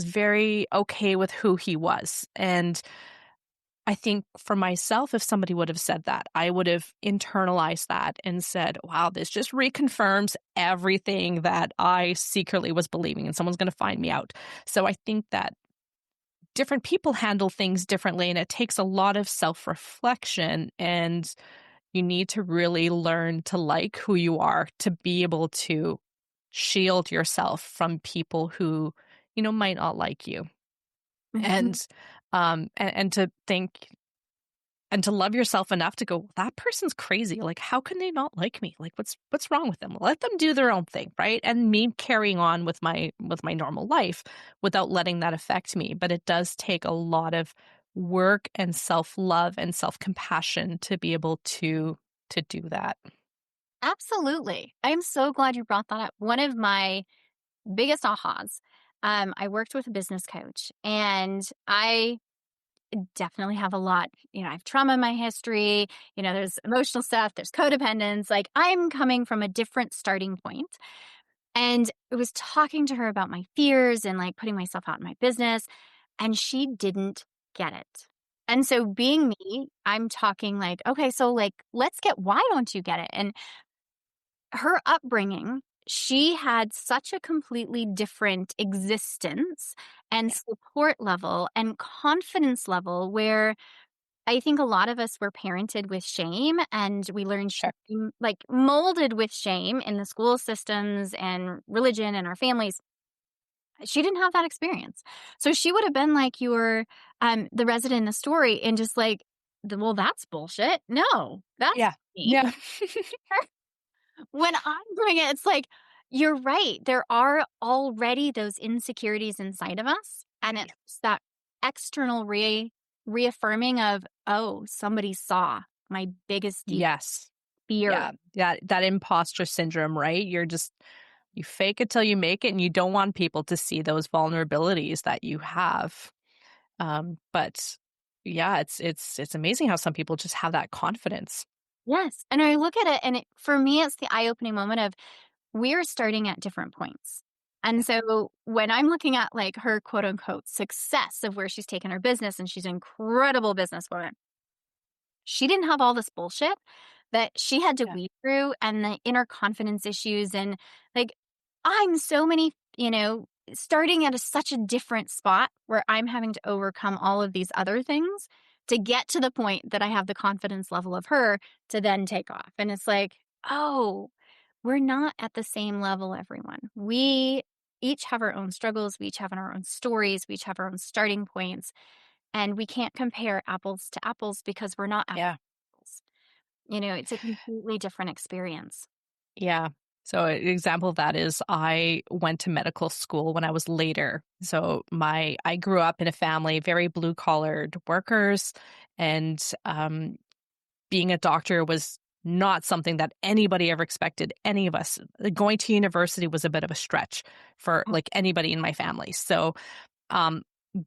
very okay with who he was. And I think for myself, if somebody would have said that, I would have internalized that and said, wow, this just reconfirms everything that I secretly was believing, and someone's going to find me out. So I think that different people handle things differently, and it takes a lot of self reflection. And you need to really learn to like who you are to be able to shield yourself from people who, might not like you. Mhm. And to think and to love yourself enough to go, "Well, that person's crazy. Like, how can they not like me? Like, what's wrong with them? Let them do their own thing, right?" And me carrying on with my normal life without letting that affect me. But it does take a lot of work and self-love and self-compassion to be able to do that. Absolutely. I'm so glad you brought that up. One of my biggest ahas, I worked with a business coach and I definitely have a lot, I have trauma in my history, there's emotional stuff, there's codependence. Like I'm coming from a different starting point. And I was talking to her about my fears and like putting myself out in my business, and she didn't get it. And so being me, I'm talking like, okay, so like, let's get why don't you get it? And her upbringing, she had such a completely different existence and Yeah, support level and confidence level where I think a lot of us were parented with shame and we learned sure. shame, like molded with shame in the school systems and religion and our families. She didn't have that experience. So she would have been like your the resident in the story and just like, well, that's bullshit. No, that's Yeah. me. Yeah. When I'm doing it, it's like, you're right. There are already those insecurities inside of us. And Yeah. it's that external reaffirming of, oh, somebody saw my biggest, deep Yes. fear. Yeah. That imposter syndrome, right? You fake it till you make it, and you don't want people to see those vulnerabilities that you have. But yeah, it's amazing how some people just have that confidence. Yes. And I look at it, and for me, it's the eye opening moment of we're starting at different points. And Yeah. so when I'm looking at like her quote unquote success of where she's taken her business, and she's an incredible businesswoman, she didn't have all this bullshit that she had to Yeah. weed through and the inner confidence issues. And like, I'm so many, starting at such a different spot where I'm having to overcome all of these other things to get to the point that I have the confidence level of her to then take off. And it's like, oh, we're not at the same level, everyone. We each have our own struggles, we each have our own stories, we each have our own starting points, and we can't compare apples to apples because we're not Yeah. apples. It's a completely different experience. Yeah. So an example of that is I went to medical school when I was later. So I grew up in a family, very blue collared workers, and being a doctor was not something that anybody ever expected any of us. Going to university was a bit of a stretch for like anybody in my family. So um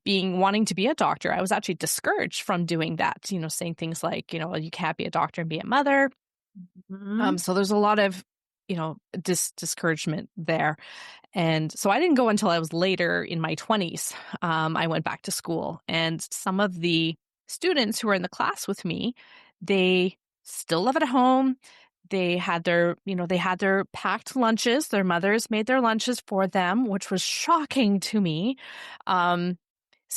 being wanting to be a doctor, I was actually discouraged from doing that, saying things like, you can't be a doctor and be a mother. Mhm. So there's a lot of, discouragement there. And so I didn't go until I was later in my 20s. I went back to school, and some of the students who were in the class with me, they still live at home. They had their packed lunches. Their mothers made their lunches for them, which was shocking to me. Um,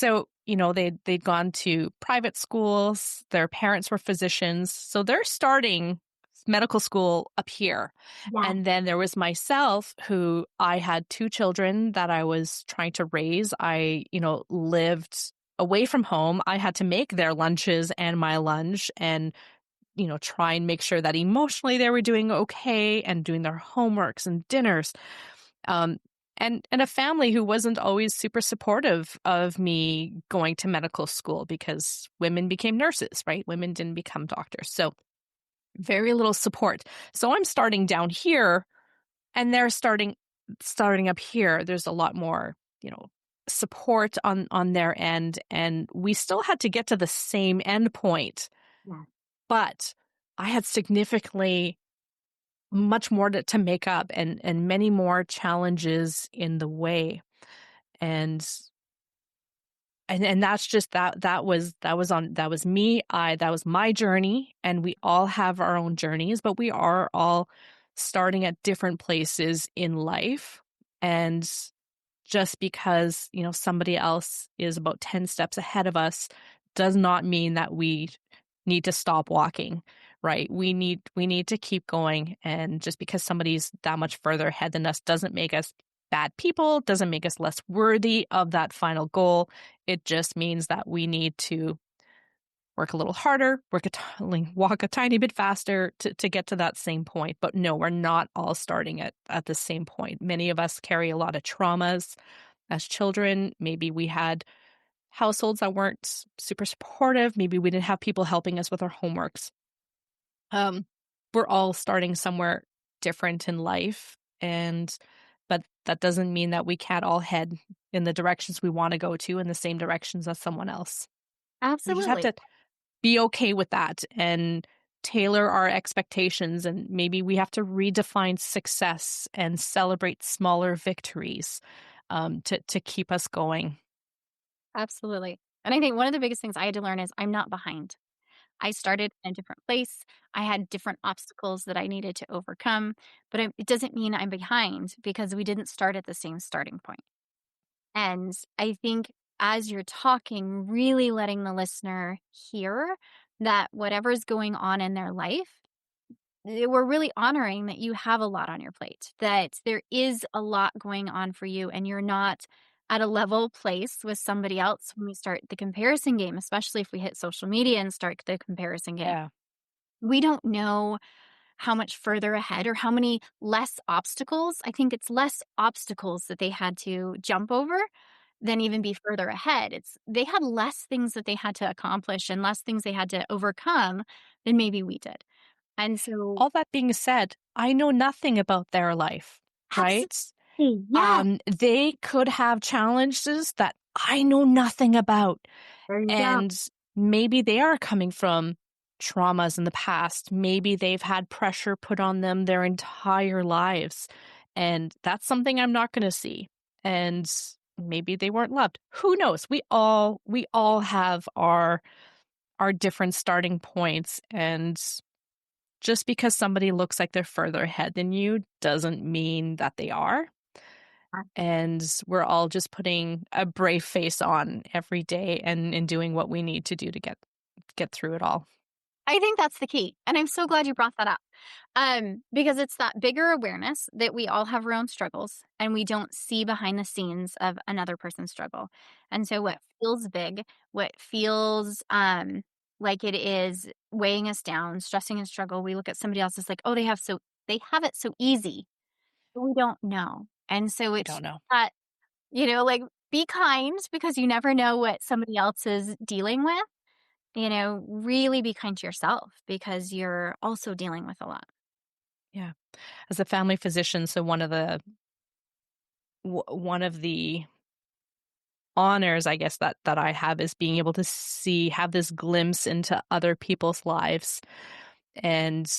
they'd gone to private schools. Their parents were physicians, so they're starting medical school up here. Yeah. And then there was myself, who I had 2 children that I was trying to raise. I, lived away from home. I had to make their lunches and my lunch and, try and make sure that emotionally they were doing okay and doing their homeworks and dinners. Um, and a family who wasn't always super supportive of me going to medical school because women became nurses, right? Women didn't become doctors. So very little support. So I'm starting down here, and they're starting up here. There's a lot more, support on their end, and we still had to get to the same end point, Yeah. but I had significantly much more to make up, and many more challenges in the way. And and that's just that was me. That was my journey, and we all have our own journeys, but we are all starting at different places in life. And just because, somebody else is about 10 steps ahead of us does not mean that we need to stop walking, right? We need to keep going, and just because somebody's that much further ahead than us doesn't make us bad people, doesn't make us less worthy of that final goal. It just means that we need to work a little harder, walk a tiny bit faster to get to that same point. But no, we're not all starting at the same point. Many of us carry a lot of traumas as children. Maybe we had households that weren't super supportive. Maybe we didn't have people helping us with our homeworks. Um, we're all starting somewhere different in life, but that doesn't mean that we can't all head in the directions we want to go to in the same directions as someone else. We just have Absolutely. to be okay with that and tailor our expectations, and maybe we have to redefine success and celebrate smaller victories, to keep us going. Absolutely. And I think one of the biggest things I had to learn is I'm not behind. I started in a different place. I had different obstacles that I needed to overcome, but it doesn't mean I'm behind because we didn't start at the same starting point. And I think as you're talking, really letting the listener hear that whatever's going on in their life, we're really honoring that you have a lot on your plate, that there is a lot going on for you, and you're not at a level place with somebody else when we start the comparison game, especially if we hit social media and start the comparison game. Yeah. We don't know how much further ahead or how many less obstacles. I think it's less obstacles that they had to jump over than even be further ahead. It's they had less things that they had to accomplish and less things they had to overcome than maybe we did. And so All that being said, I know nothing about their life, right? absolutely, yeah, They could have challenges that I know nothing about. there you go. And maybe they are coming from traumas in the past. Maybe they've had pressure put on them their entire lives. And that's something I'm not going to see. And maybe they weren't loved. Who knows? We all have our different starting points, and just because somebody looks like they're further ahead than you doesn't mean that they are. And we're all just putting a brave face on every day and doing what we need to do to get through it all. I think that's the key, and I'm so glad you brought that up, because it's that bigger awareness that we all have our own struggles, and we don't see behind the scenes of another person's struggle, and so Yeah. what feels big, what feels, like it is weighing us down, stressing and struggle, we look at somebody else as like, "Oh, they have it so easy," but we don't know, and so We it's don't know. that, like, be kind because you never know what somebody else is dealing with. Really be kind to yourself because you're also dealing with a lot. Yeah. As a family physician, so one of the honors, I guess, that I have is being able to have this glimpse into other people's lives and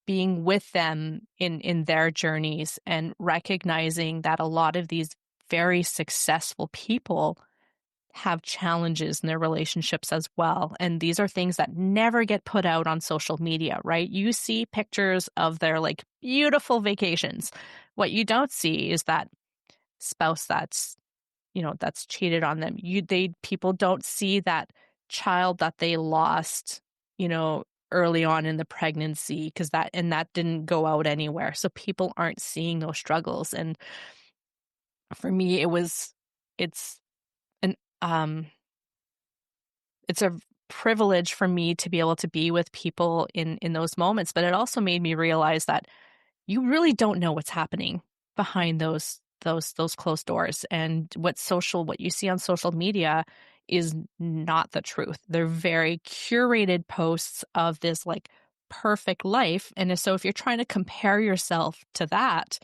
being with them in their journeys and recognizing that a lot of these very successful people have challenges in their relationships as well. And these are things that never get put out on social media, right? You see pictures of their like beautiful vacations. What you don't see is that spouse that's cheated on them. People don't see that child that they lost, you know, early on in the pregnancy because that didn't go out anywhere. So people aren't seeing those struggles. And for me, it's an it's a privilege for me to be able to be with people in those moments, but it also made me realize that you really don't know what's happening behind those closed doors, and what you see on social media is not the truth. They're very curated posts of this like perfect life, and so if you're trying to compare yourself to that,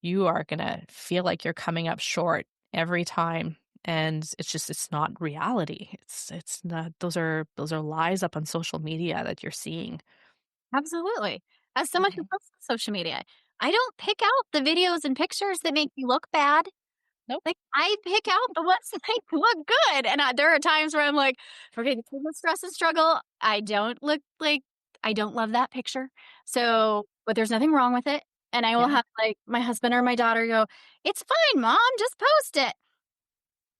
you are going to feel like you're coming up short every time, and it's not reality. It's not those are lies up on social media that you're seeing. Absolutely. As someone who Mhm. posts on social media, I don't pick out the videos and pictures that make me look bad. Nope. Like, I pick out the ones that make me look good. And there are times where I'm like, okay, this is the stress and struggle. I don't love that picture. So, but there's nothing wrong with it. And I will Yeah. have like my husband or my daughter go, it's fine, mom, just post it.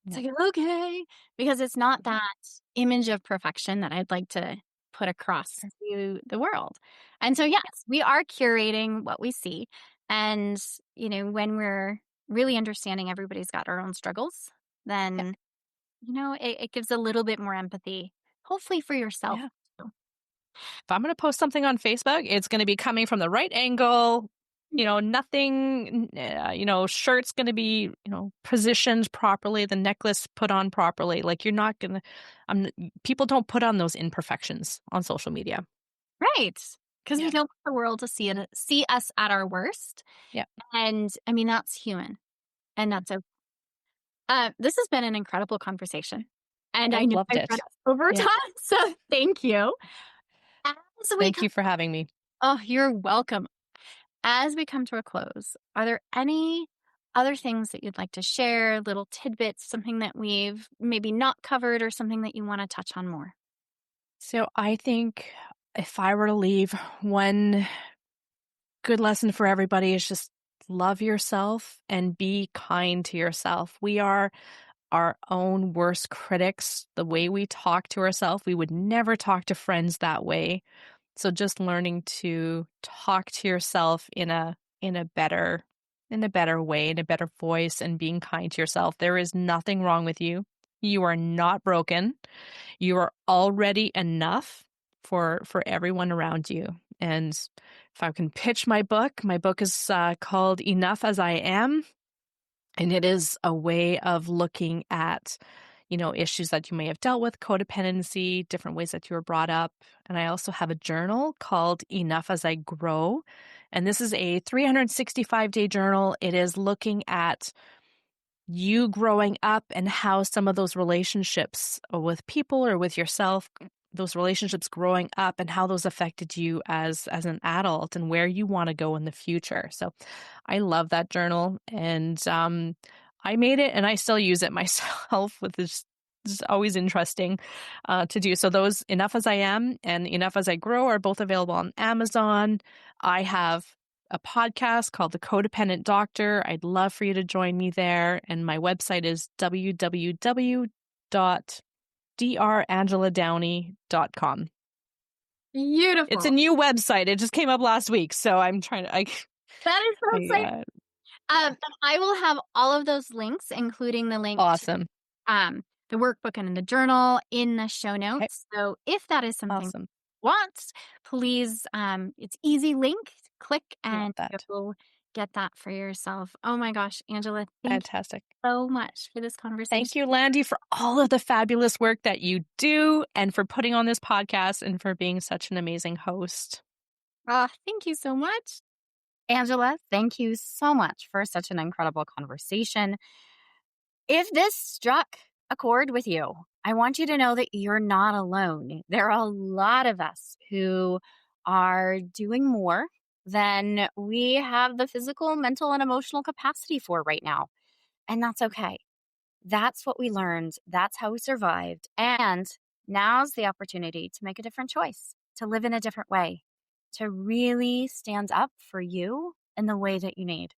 It's Yeah. like, okay, because it's not Mhm. that image of perfection that I'd like to put across Sure. to the world. And so, Yeah. yes, we are curating what we see. And, when we're really understanding everybody's got our own struggles, Yeah. then, it gives a little bit more empathy, hopefully for yourself. Yeah. too. If I'm gonna post something on Facebook, it's gonna be coming from the right angle, nothing, shirt's gonna be, positioned properly, the necklace put on properly. Like, you're not gonna I'm people don't put on those imperfections on social media. Right. Because we Yeah. don't want the world to see us at our worst. Yeah. And I mean, that's human. And that's okay. This has been an incredible conversation, and I I've know loved I've run it. over Yeah. time, so thank you. As we Thank come you for having me. Oh, you're welcome. As we come to a close, are there any other things that you'd like to share, little tidbits, something that we've maybe not covered or something that you wanna touch on more? So I think if I were to leave, one good lesson for everybody is just love yourself and be kind to yourself. We are our own worst critics. The way we talk to ourselves, we would never talk to friends that way. So just learning to talk to yourself in a better way, in a better voice, and being kind to yourself. There is nothing wrong with you. You are not broken. You are already enough for everyone around you. And if I can pitch my book is called Enough as I Am, and it is a way of looking at, issues that you may have dealt with, codependency, different ways that you were brought up. And I also have a journal called Enough as I Grow. And this is a 365-day journal. It is looking at you growing up and how some of those relationships with people or with yourself, those relationships growing up and how those affected you as an adult and where you want to go in the future. So I love that journal, and I made it and I still use it myself, with this. It's always interesting to do. So those Enough as I Am and Enough as I Grow are both available on Amazon. I have a podcast called The Codependent Doctor. I'd love for you to join me there. And my website is www.drangeladowney.com. It's a Beautiful. new website. It just came up last week, so I'm trying to. That is so exciting. I And I will have all of those links, including the link to awesome. the workbook and the journal in the show Okay, notes. So if that is something awesome. you want, please, it's easy link, click Love and that. go get that for yourself. Oh my gosh, Angela, thank you Fantastic. so much for this conversation. Thank you, Landy, for all of the fabulous work that you do and for putting on this podcast and for being such an amazing host. Thank you so much. Angela, thank you so much for such an incredible conversation. If this struck a chord with you, I want you to know that you're not alone. There are a lot of us who are doing more than we have the physical, mental, and emotional capacity for right now. And that's okay. That's what we learned. That's how we survived. And now's the opportunity to make a different choice, to live in a different way, to really stand up for you in the way that you need.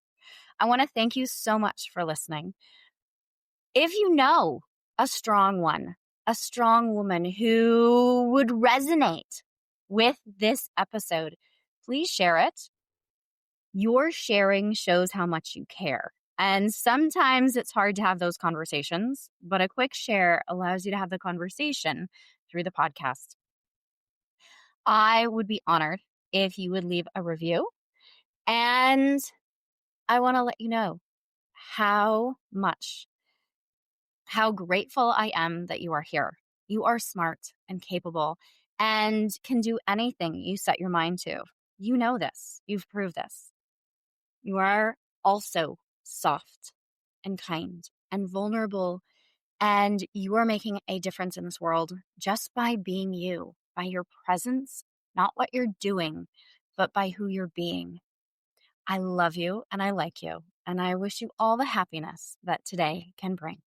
I want to thank you so much for listening. If you know a strong one, a strong woman who would resonate with this episode, please share it. Your sharing shows how much you care. And sometimes it's hard to have those conversations, but a quick share allows you to have the conversation through the podcast. I would be honored if you would leave a review. And I want to let you know how grateful I am that you are here. You are smart and capable and can do anything you set your mind to. You know this. You've proved this. You are also soft and kind and vulnerable, and you are making a difference in this world just by being you, by your presence, not what you're doing, but by who you're being. I love you and I like you, and I wish you all the happiness that today can bring.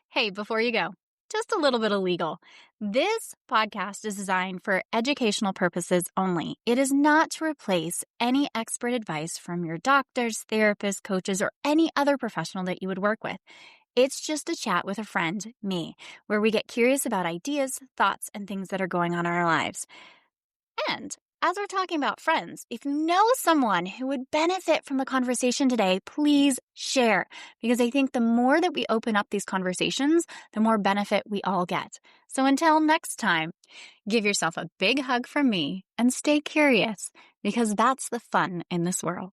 Hey, before you go, just a little bit of legal. This podcast is designed for educational purposes only. It is not to replace any expert advice from your doctors, therapists, coaches, or any other professional that you would work with. It's just a chat with a friend, me, where we get curious about ideas, thoughts, and things that are going on in our lives. And as we're talking about friends, if you know someone who would benefit from the conversation today, please share. Because I think the more that we open up these conversations, the more benefit we all get. So until next time, give yourself a big hug from me and stay curious, because that's the fun in this world.